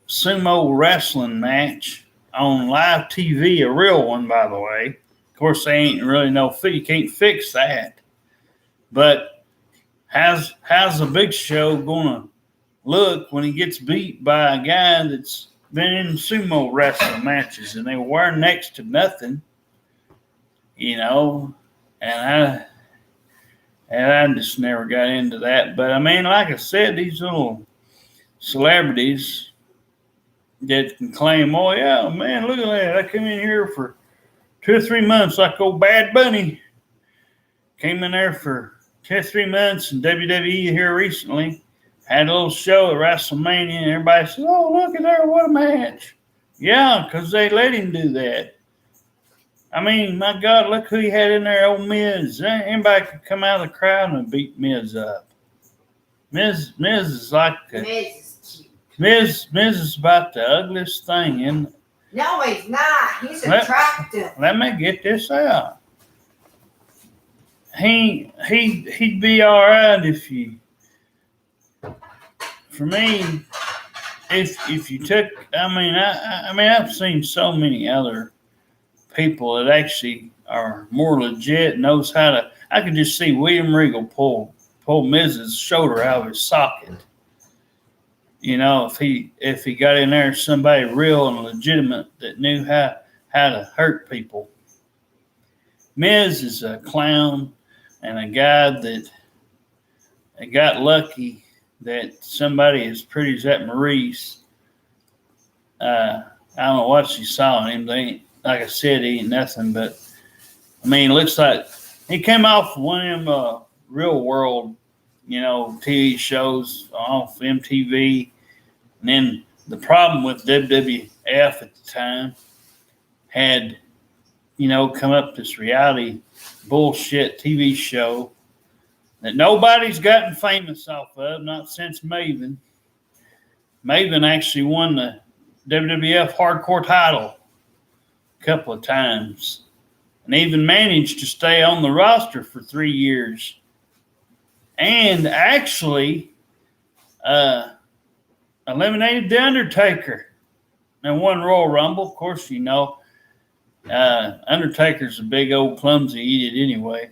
sumo wrestling match on live TV, a real one, by the way. Of course, they ain't really you can't fix that. But how's the Big Show gonna look when he gets beat by a guy that's been in sumo wrestling matches and they were next to nothing, you know? And I just never got into that. But I mean, like I said, these little celebrities that can claim, oh yeah, man, look at that. I came in here for 2 or 3 months like old Bad Bunny. Came in there for 2 or 3 months in WWE here recently. Had a little show at WrestleMania, and everybody says, oh, look at there, what a match. Yeah, because they let him do that. I mean, my God, look who he had in there, old Miz. Anybody could come out of the crowd and beat Miz up. Miz is like Miz is about the ugliest thing in. No, he's not. He's attractive. Let me get this out. He'd be all right if you. For me, if you took, I mean, I've seen so many other people that actually are more legit, knows how to. I could just see William Regal pull Miz's shoulder out of his socket. You know, if he got in there, somebody real and legitimate that knew how to hurt people. Miz is a clown and a guy that got lucky that somebody as pretty as that Maurice. I don't know what she saw in him. They ain't, like I said, he ain't nothing. But I mean, it looks like he came off one of them real world, you know, TV shows off MTV. And then the problem with WWF at the time had, you know, come up this reality bullshit TV show that nobody's gotten famous off of, not since Maven. Maven actually won the WWF Hardcore title a couple of times and even managed to stay on the roster for 3 years. And actually eliminated The Undertaker and won Royal Rumble. Of course, you know, Undertaker's a big old clumsy idiot anyway.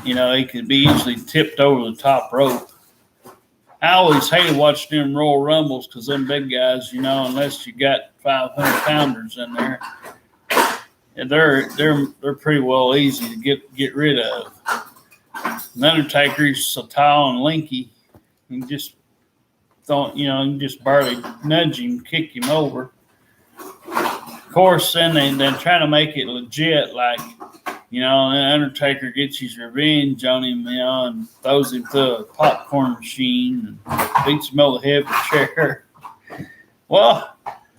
You know, he could be easily tipped over the top rope. I always hated watching them Royal Rumbles because them big guys, you know, unless you got 500-pounders in there, they're pretty well easy to get rid of. The Undertaker's so tall and lanky, you can just barely nudge him, kick him over. Of course, then they try to make it legit, like, you know, the Undertaker gets his revenge on him, you know, and throws him through a popcorn machine and beats him over the head with a chair. Well,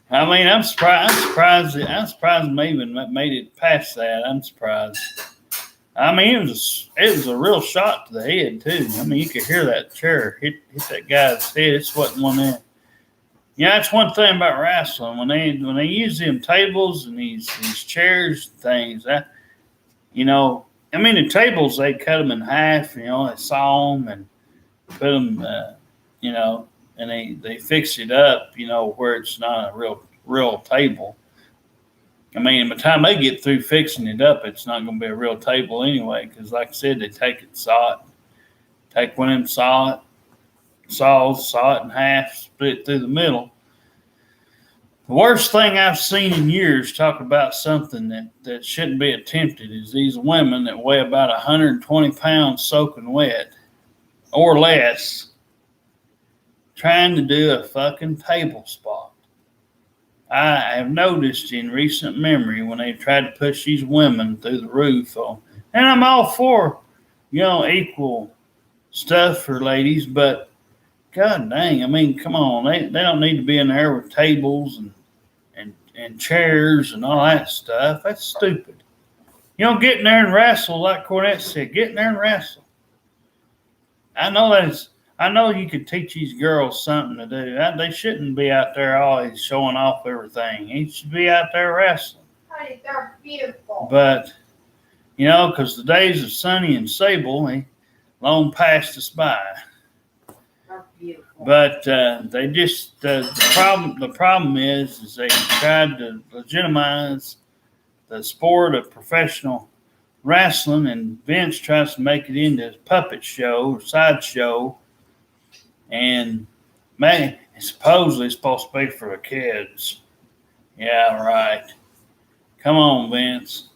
I mean, I'm surprised Maven made it past that. I'm surprised. I mean, it was a real shot to the head too. I mean, you could hear that chair hit that guy's head. It wasn't one there. Yeah, that's one thing about wrestling. When they use them tables and these chairs and things, you know, I mean, the tables, they cut them in half, they saw them and put them, and they fix it up, where it's not a real table. I mean, by the time they get through fixing it up, it's not going to be a real table anyway, because like I said, they take one of them saws, saw it in half, split it through the middle. The worst thing I've seen in years, talk about something that shouldn't be attempted, is these women that weigh about 120 pounds soaking wet or less trying to do a fucking table spot. I have noticed in recent memory when they tried to push these women through the roof, and I'm all for, equal stuff for ladies, but god dang, I mean, come on, they don't need to be in there with tables and chairs and all that stuff. That's stupid. Get in there and wrestle, like Cornette said. Get in there and wrestle. I know you could teach these girls something to do. They shouldn't be out there always showing off everything. They should be out there wrestling. Honey, they're beautiful. But, because the days of Sonny and Sable, they long passed us by. But they just the problem is they tried to legitimize the sport of professional wrestling, and Vince tries to make it into a puppet show or sideshow, and man, it's supposedly supposed to be for the kids. Yeah, right. Come on, Vince.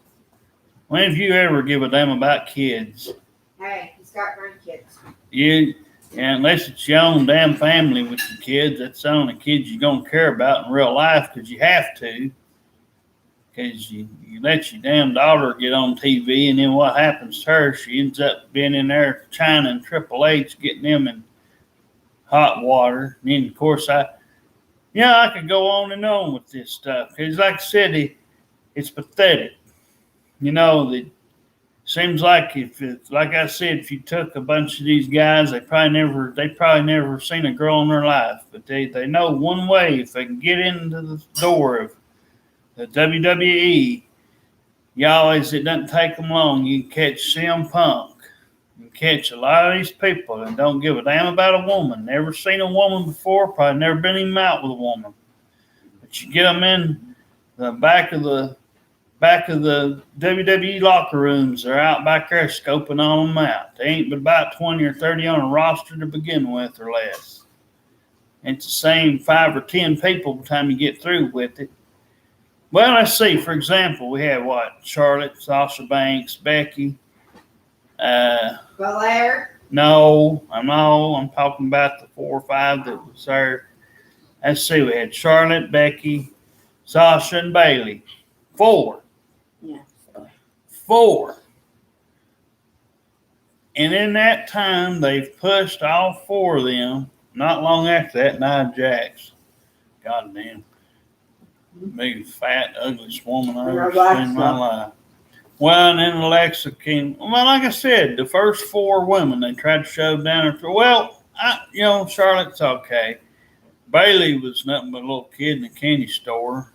When have you ever give a damn about kids? Hey, he's got grandkids. Unless it's your own damn family with your kids, that's the only kids you're going to care about in real life, because you have to. Because you let your damn daughter get on TV, and then what happens to her? She ends up being in there, China and Triple H, getting them in hot water. And then, of course, I could go on and on with this stuff. Because like I said, it's pathetic. Seems like like I said, if you took a bunch of these guys, they probably never seen a girl in their life, but they know one way: if they can get into the door of the WWE, it doesn't take them long. You can catch CM Punk, you can catch a lot of these people that don't give a damn about a woman, never seen a woman before, probably never been even out with a woman, but you get them in the back of the WWE locker rooms. They're out back there scoping on them out. They ain't but about 20 or 30 on a roster to begin with or less. It's the same 5 or 10 people by the time you get through with it. Well, let's see. For example, we have Charlotte, Sasha Banks, Becky. Belair? No, I'm talking about the 4 or 5 that was there. Let's see. We had Charlotte, Becky, Sasha, and Bailey. 4. Yeah. 4. And in that time, they've pushed all 4 of them. Not long after that, Nia Jax. God damn. Big, fat, ugliest woman I've ever seen in my life. Well, and then Alexa came. Well, like I said, the first 4 women they tried to shove down her throat. Well, Charlotte's okay. Bailey was nothing but a little kid in a candy store.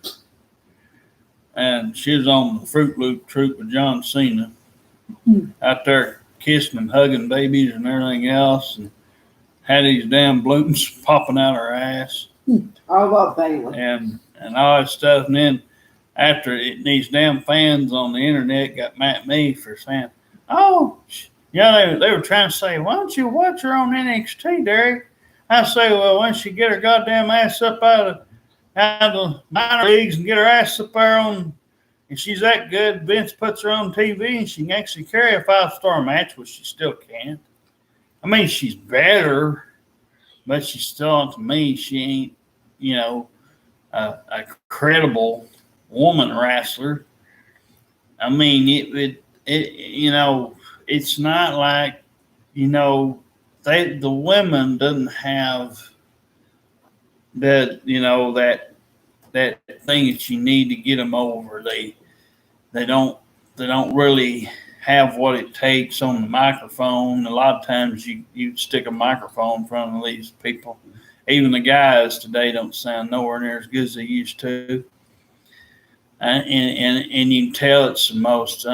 And she was on the Fruit Loop troop with John Cena. Out there kissing and hugging babies and everything else. And had these damn balloons popping out her ass. I love Bailey. And all that stuff. And then after these damn fans on the internet got mad at me for saying, they were trying to say, why don't you watch her on NXT, Derek? I say, well, why don't she get her goddamn ass up out of the minor leagues and get her ass up there on, and she's that good, Vince puts her on TV and she can actually carry a 5-star match, which she still can't. I mean, she's better, but she's still, to me, she ain't, a credible woman wrestler. I mean, it's not like, the women doesn't have that, that thing that you need to get them over. They don't really have what it takes on the microphone. A lot of times you stick a microphone in front of these people. Even the guys today don't sound nowhere near as good as they used to. And you can tell it's the most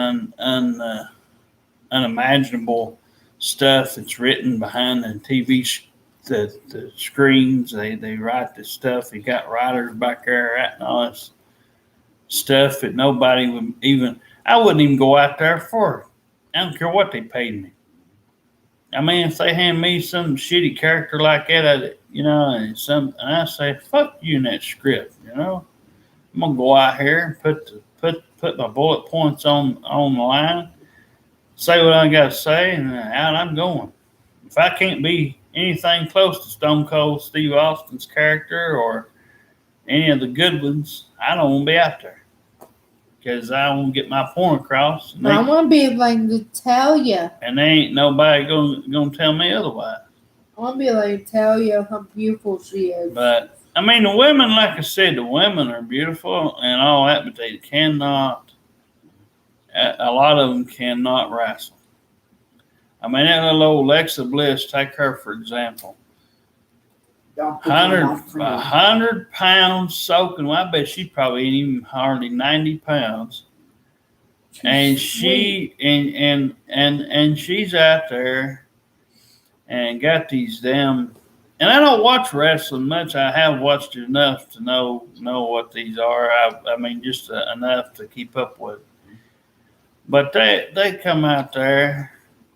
unimaginable stuff that's written behind the TV, the screens. They write this stuff. You got writers back there writing all this stuff that nobody would even. I wouldn't even go out there for it. I don't care what they paid me. I mean, if they hand me some shitty character like that, and I say, "Fuck you" in that script, I'm gonna go out here and put my bullet points on the line, say what I gotta say, and out I'm going. If I can't be anything close to Stone Cold Steve Austin's character or any of the good ones, I don't want to be out there because I want to get my point across. I want to be able to tell you. And there ain't nobody gonna tell me otherwise. I want to be able to tell you how beautiful she is. But I mean, the women, like I said, the women are beautiful and all that, but they cannot. A lot of them cannot wrestle. I mean, that little old Alexa Bliss, take her for example. 100 pounds soaking. Well, I bet she probably ain't even hardly 90 pounds. And she and she's out there and got these damn. And I don't watch wrestling much. I have watched it enough to know what these are. I mean, just enough to keep up with. But they come out there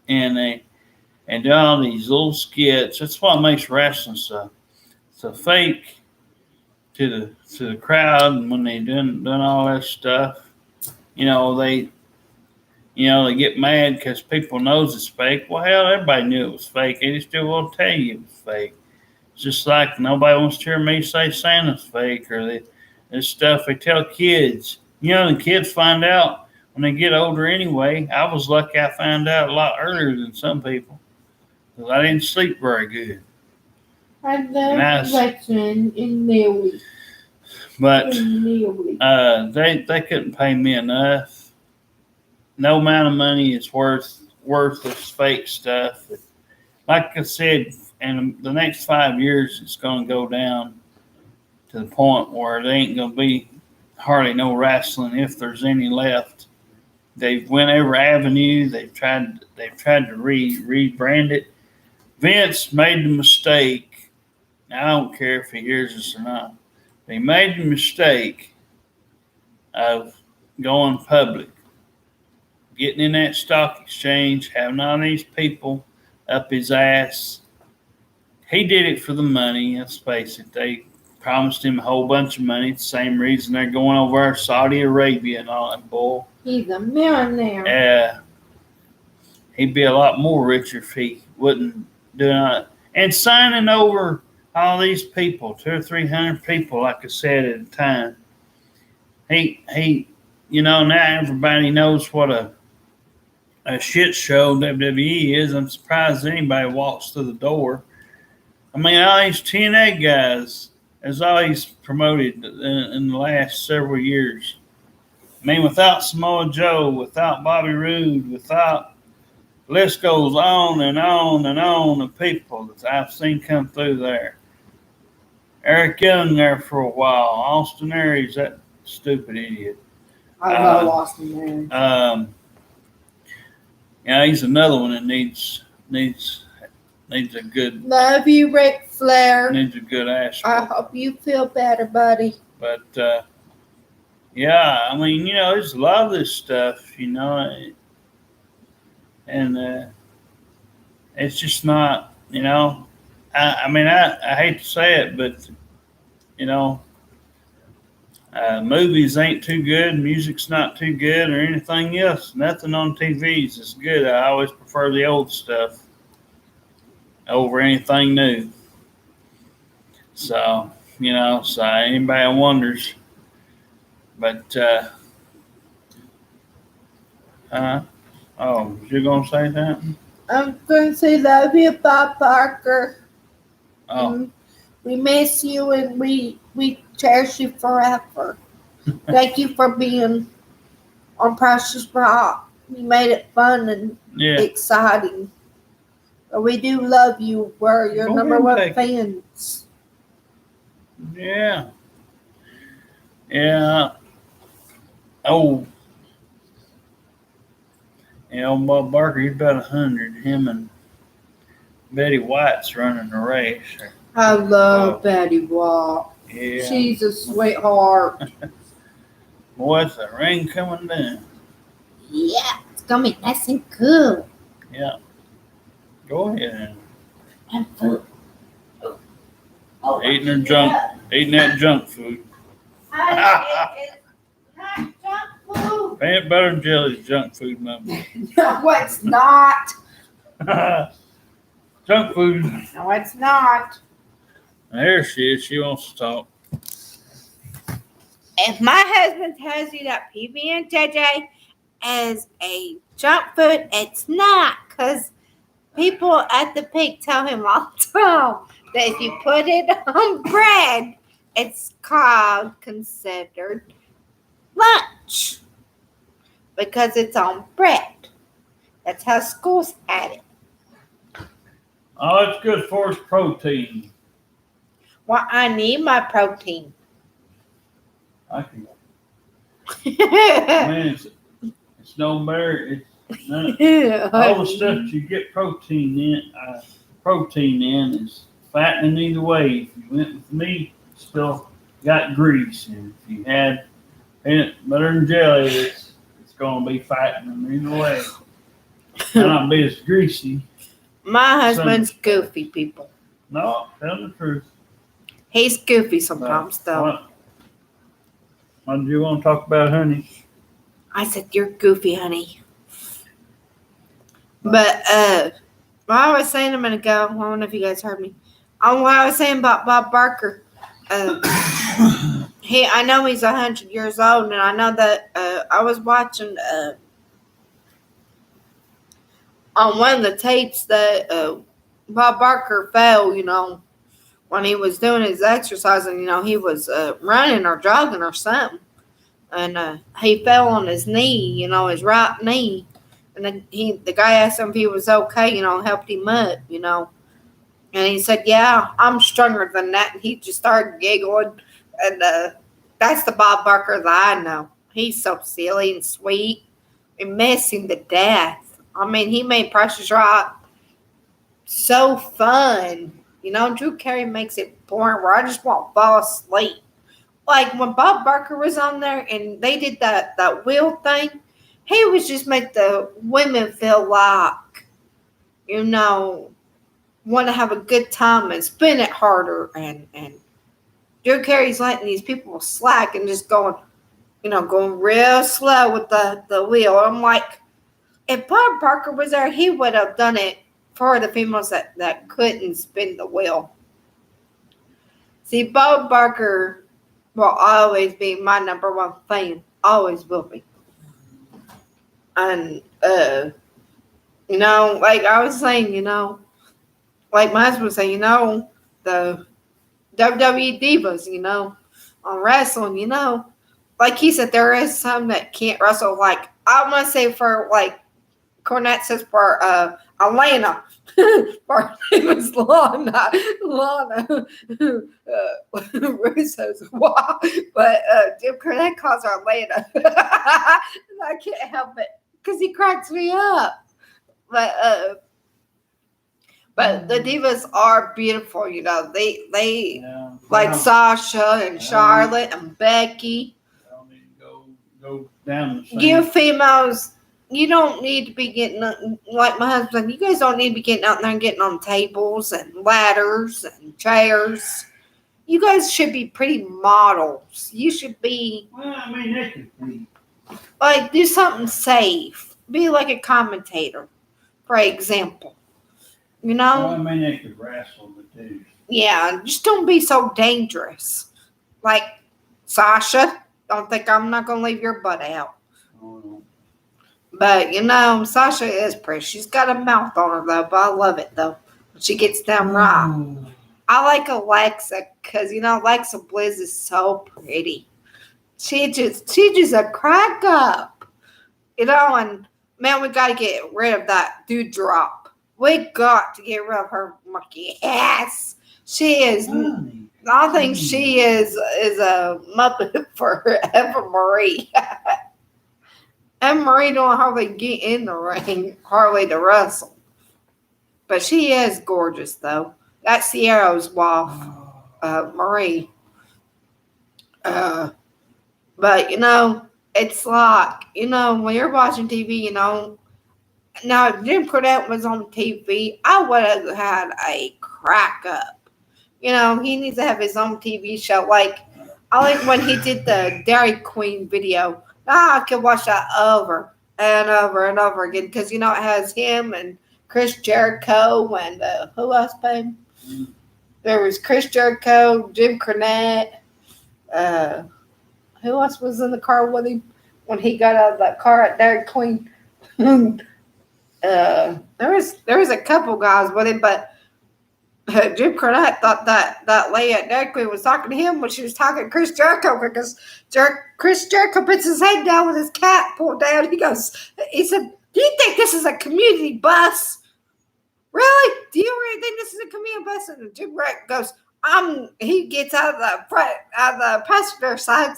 and they do all these little skits. That's what makes wrestling so fake to the crowd. And when they done all that stuff, they get mad because people knows it's fake. Well, hell, everybody knew it was fake. They still won't tell you it was fake. It's just like nobody wants to hear me say Santa's fake or this stuff they tell kids. The kids find out when they get older anyway. I was lucky I found out a lot earlier than some people because I didn't sleep very good. I love wrestling in Nearly. But they couldn't pay me enough. No amount of money is worth this fake stuff. Like I said, in the next 5 years, it's going to go down to the point where there ain't going to be hardly no wrestling if there's any left. They've went every avenue. They've tried to rebrand it. Vince made the mistake. I don't care if he hears this or not. They made the mistake of going public, getting in that stock exchange, having all these people up his ass. He did it for the money, let's face it. They promised him a whole bunch of money. It's the same reason they're going over to Saudi Arabia and all that bull. He's a millionaire. Yeah. He'd be a lot more richer if he wouldn't do it. And signing over all these people, 200 or 300 people, like I said at a time. He now everybody knows what a shit show WWE is. I'm surprised anybody walks through the door. I mean, all these TNA guys, as always promoted in the last several years. I mean, without Samoa Joe, without Bobby Roode, without the list goes on and on and on of people that I've seen come through there. Eric Young there for a while. Austin Aries, that stupid idiot. I love Austin Aries. He's another one that needs a good. Love you, Ric Flair. Needs a good ass. I hope you feel better, buddy. But I mean, there's a lot of this stuff, and it's just not, I mean, I hate to say it, but movies ain't too good, music's not too good, or anything else. Nothing on TVs is good. I always prefer the old stuff over anything new. So, so anybody wonders. But, you're going to say that? I'm going to say love you, Bob Barker. Oh. We miss you and we cherish you forever. Thank you for being on Precious Rock. You made it fun and exciting. But we do love you. We're your number one fans. Yeah. Yeah. Oh. old Bob Barker, he's about 100. Him and Betty White's running the race. I love Wow. Betty White. Yeah. She's a sweetheart. Boy, it's the rain coming down. Yeah, it's gonna be nice and cool. Yeah. Go ahead. And food. Eating that junk food. Peanut butter and jelly is junk food, Mama. No, it's not. Junk food. No, it's not. There she is. She wants to talk. If my husband tells you that PB and JJ is a junk food, it's not, because people at the peak tell him all the time that if you put it on bread, it's considered lunch because it's on bread. That's how schools had it. Oh, it's good for us protein. Well, I need my protein. I mean, it's no better. It's none, all the stuff that you get protein in is fattening either way. If you went with meat, it's still got grease, and if you had peanut butter and jelly, it's going to be fattening either way. Might not be as greasy. My husband's goofy, people. No, tell the truth. He's goofy sometimes, though. What did you want to talk about, honey? I said, you're goofy, honey. But what I was saying a minute ago, I don't know if you guys heard me. What I was saying about Bob Barker. I know he's 100 years old, and I know that I was watching on one of the tapes that Bob Barker fell, when he was doing his exercising, he was running or jogging or something. And he fell on his knee, his right knee. And then the guy asked him if he was okay, helped him up, And he said, yeah, I'm stronger than that. And he just started giggling. And that's the Bob Barker that I know. He's so silly and sweet. We miss him to death. I mean, he made Price is Right so fun. Drew Carey makes it boring where I just want to fall asleep. Like when Bob Barker was on there and they did that wheel thing, he was just make the women feel like, want to have a good time and spin it harder. And Drew Carey's letting these people slack and just going real slow with the wheel. I'm like, if Bob Barker was there, he would have done it for the females that couldn't spin the wheel. See, Bob Barker will always be my number one fan. Always will be. And, like I was saying, like my husband was saying, the WWE divas, on wrestling, like he said, there is some that can't wrestle. Like, I want to say for, like, Cornette says for Elena. Her name is Lana. Russo's wife. But Jim Cornette calls her Elena. And I can't help it because he cracks me up. But the divas are beautiful, They like Sasha and Charlotte and Becky. I don't need to go down the same. You females, you don't need to be getting, like my husband, you guys don't need to be getting out there and getting on tables and ladders and chairs. You guys should be pretty models. You should be. Well, I mean, they could be. Like, do something safe. Be like a commentator, for example. Well, I mean, they could wrestle, but too. Yeah, just don't be so dangerous. Like, Sasha, don't think I'm not going to leave your butt out. Oh, But, Sasha is pretty. She's got a mouth on her, though, but I love it, though. She gets down right. no. I like Alexa because, Alexa Bliss is so pretty. She just a crack up. And, man, we got to get rid of that dewdrop. We got to get rid of her monkey ass. She is, I think she is a Muppet for Eva Marie. And Marie don't hardly get in the ring, hardly to wrestle. But she is gorgeous, though. That's Sierra's wife, Marie. But, it's like, when you're watching TV, now if Jim Cornette was on TV, I would have had a crack up. He needs to have his own TV show. Like, I like when he did the Dairy Queen video. I could watch that over and over and over again because, it has him and Chris Jericho and who else, babe? There was Chris Jericho, Jim Cornette. Who else was in the car with him when he got out of that car at Dairy Queen? There was a couple guys with him, but Jim Cornette thought that lady at Dairy Queen was talking to him when she was talking to Chris Jericho because Chris Jericho puts his head down with his cap pulled down. He said, "Do you think this is a community bus? Really? Do you really think this is a community bus?" And Jim Cornette goes, he gets out of the passenger side,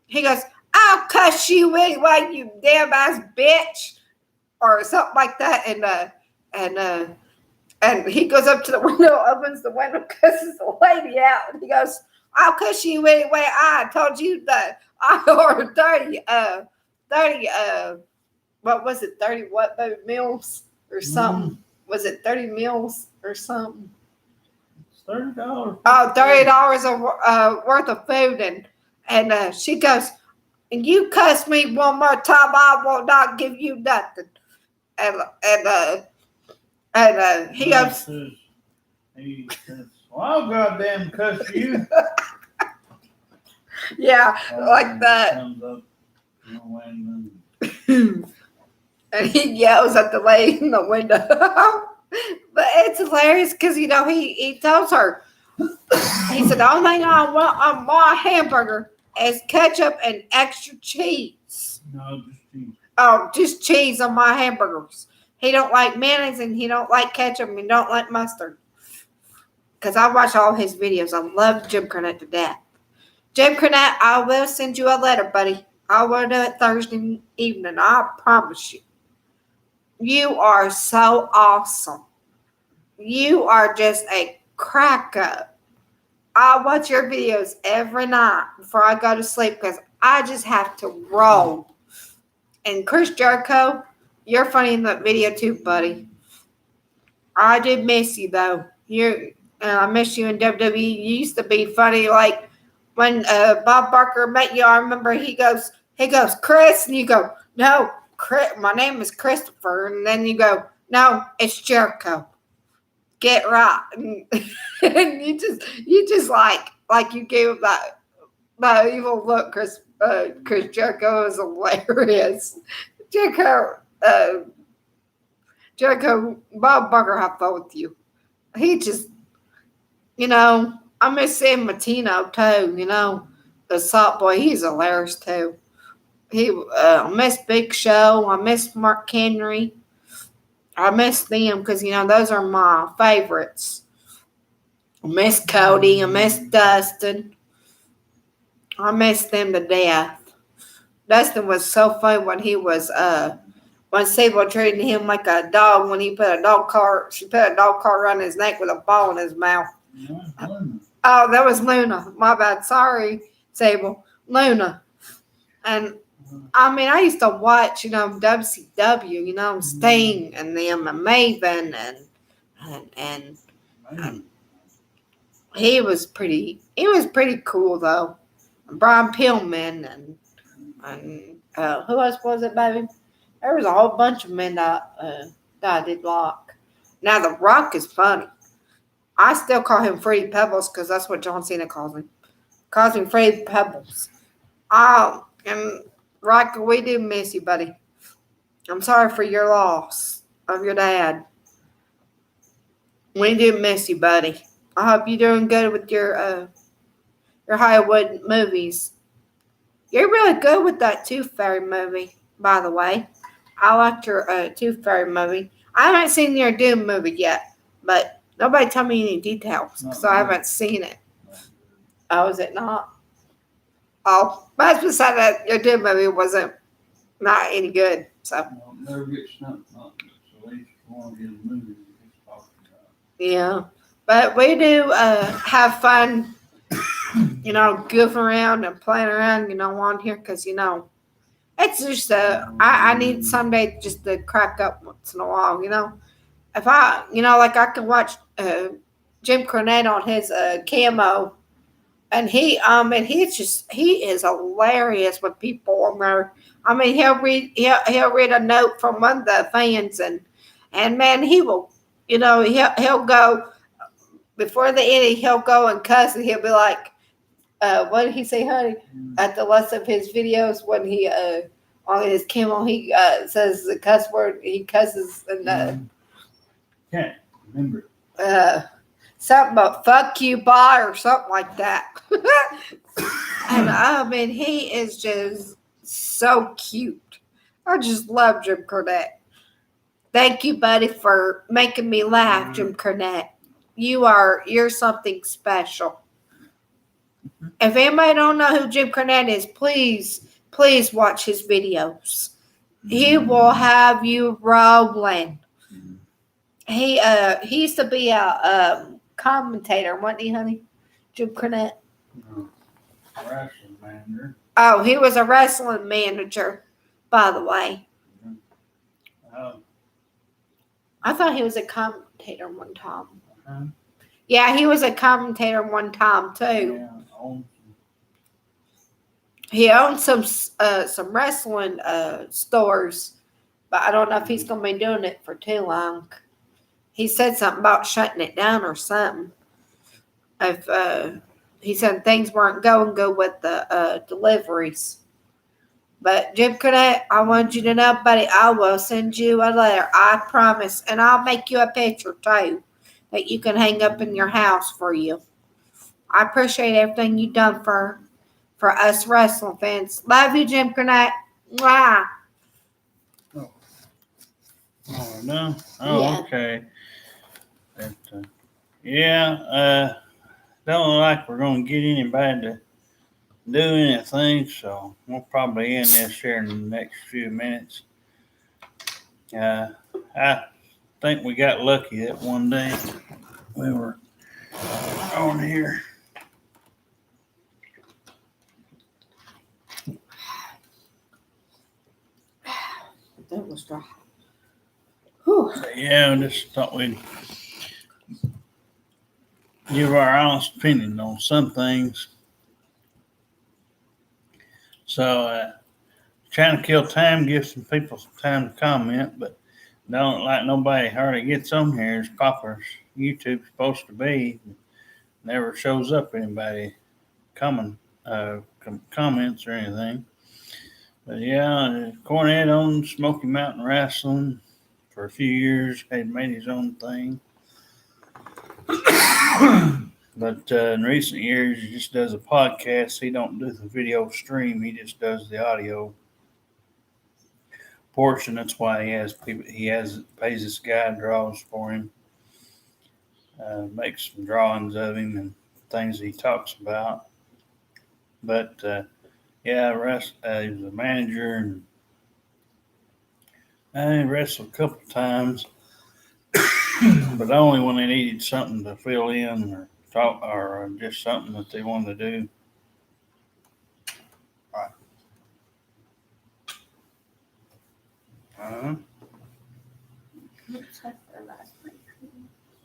he goes, "I'll cuss you anyway, you damn ass bitch," or something like that, and he goes up to the window, opens the window, cusses the lady out, and he goes, "I'll cuss you anyway. I told you that I ordered 30, what was it, 30 what, baby, meals or something? Was it 30 meals or something? It's $30. Oh, $30 worth of food, and she goes, "And you cuss me one more time, I will not give you nothing." And he goes, he says, "Well, I'll goddamn cuss you." Yeah, like that. Comes up, and And he yells at the lady in the window. But it's hilarious because, he tells her, he said, "The only thing I want on my hamburger is ketchup and extra cheese." No, just cheese. Oh, just cheese on my hamburgers. He don't like mayonnaise and he don't like ketchup and he don't like mustard. Because I watch all his videos. I love Jim Cornette to death. Jim Cornette, I will send you a letter, buddy. I will do it Thursday evening. I promise you. You are so awesome. You are just a crack up. I watch your videos every night before I go to sleep because I just have to roll. And Chris Jericho, you're funny in that video too, buddy. I did miss you though. I miss you in WWE. You used to be funny, like when Bob Barker met you. I remember he goes, "Chris," and you go, "No, Chris, my name is Christopher," and then you go, "No, it's Jericho. Get right." And you just like you gave him that evil look. Chris Jericho is hilarious. Jericho, Bob Barker had fun with you. He just, I miss Sam Martino too, the salt boy. He's hilarious too. I miss Big Show. I miss Mark Henry. I miss them because, those are my favorites. I miss Cody. I miss Dustin. I miss them to death. Dustin was so funny when he was, when Sable treated him like a dog when she put a dog collar around his neck with a ball in his mouth. Oh, that was Luna. My bad. Sorry, Sable. Luna. And I used to watch, WCW, Sting and them and Maven and he was pretty cool though. And Brian Pillman and who else was it, baby? There was a whole bunch of men that I did like. Now The Rock is funny. I still call him Freddie Pebbles because that's what John Cena calls him. Calls him Freddie Pebbles. And Rock, we do miss you, buddy. I'm sorry for your loss of your dad. We do miss you, buddy. I hope you're doing good with your Hollywood movies. You're really good with that Tooth Fairy movie, by the way. I liked your Tooth Fairy movie. I haven't seen your Doom movie yet, but nobody tell me any details because I haven't seen it. Oh, is it not? Oh, but beside that, your Doom movie wasn't not any good. So Never get stumped on it. So at least one of his movies he's talking about. yeah, but we do have fun, goofing around and playing around, on here because it's just I need Sunday just to crack up once in a while, If I, like I can watch Jim Cornette on his camo, and he is hilarious with people on there. I mean, he'll read a note from one of the fans, and man, he will, he'll go before the end. He'll go and cuss, and he'll be like, "What did he say, honey?" At the last of his videos, when he on his camo, he says the cuss word. He cusses and Can't remember. Something about "fuck you, bye" or something like that. And I mean, he is just so cute. I just love Jim Cornette. Thank you, buddy, for making me laugh, Jim Cornette. You're something special. If anybody don't know who Jim Cornette is, please watch his videos. He will have you rolling. He used to be a commentator, wasn't he, honey? Jim Cornette. Wrestling manager. Oh, he was a wrestling manager, by the way. I thought he was a commentator one time. Yeah, he was a commentator one time too. Yeah, he owned some wrestling stores, but I don't know if he's going to be doing it for too long. He said something about shutting it down or something. If he said things weren't going good with the deliveries. But Jim Cornette, I want you to know, buddy, I will send you a letter. I promise. And I'll make you a picture, too, that you can hang up in your house for you. I appreciate everything you've done for us wrestling fans. Love you, Jim Cornette. Mwah. Oh, no? Oh, Yeah. Okay. But, don't look like we're going to get anybody to do anything, so we'll probably end this here in the next few minutes. I think we got lucky that one day we were on here. That was dry. Whew. So, I just thought we'd give our honest opinion on some things. So, trying to kill time, give some people some time to comment, but don't like nobody hardly gets on here as popular as YouTube's supposed to be. Never shows up anybody comments or anything. But Cornette owned Smoky Mountain Wrestling for a few years, had made his own thing. But in recent years, he just does a podcast. He don't do the video stream. He just does the audio portion. That's why he has people. Pays this guy, draws for him, makes some drawings of him and things he talks about. But he was a manager and he wrestled a couple of times, but only when they needed something to fill in or talk or just something that they wanted to do. Right.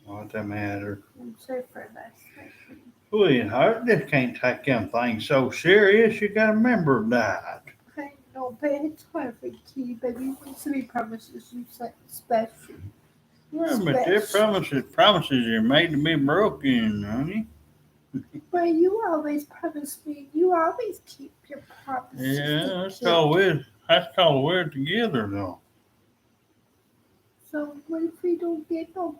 What that matter? Sweetheart, this can't take them things so serious. You got a member died. I know, but it's hard for you, baby. When somebody promises you something special. Well, but their promises are made to be broken, honey. But you always promise me. You always keep your promises. Yeah, that's called we're together, though. So what if we don't get no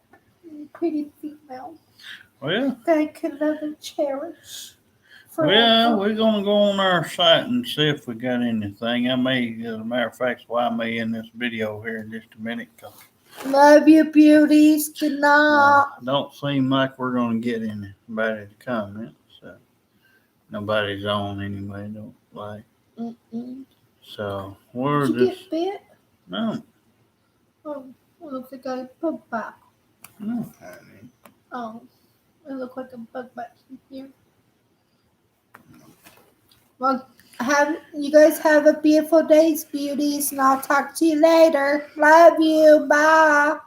pretty female Well, that can love and cherish? we're gonna go on our site and see if we got anything. I may, as a matter of fact, I may end this video here in just a minute. Love you, beauties. Good night. Don't seem like we're gonna get anybody to comment, so nobody's on anyway. Don't like. Mm-mm. So we're Did you just get bit? no, Oh, it looks like a bug bite. no, honey. Oh, it looks like a bug bite here. Well, you guys have a beautiful day, beauties, and I'll talk to you later. Love you. Bye.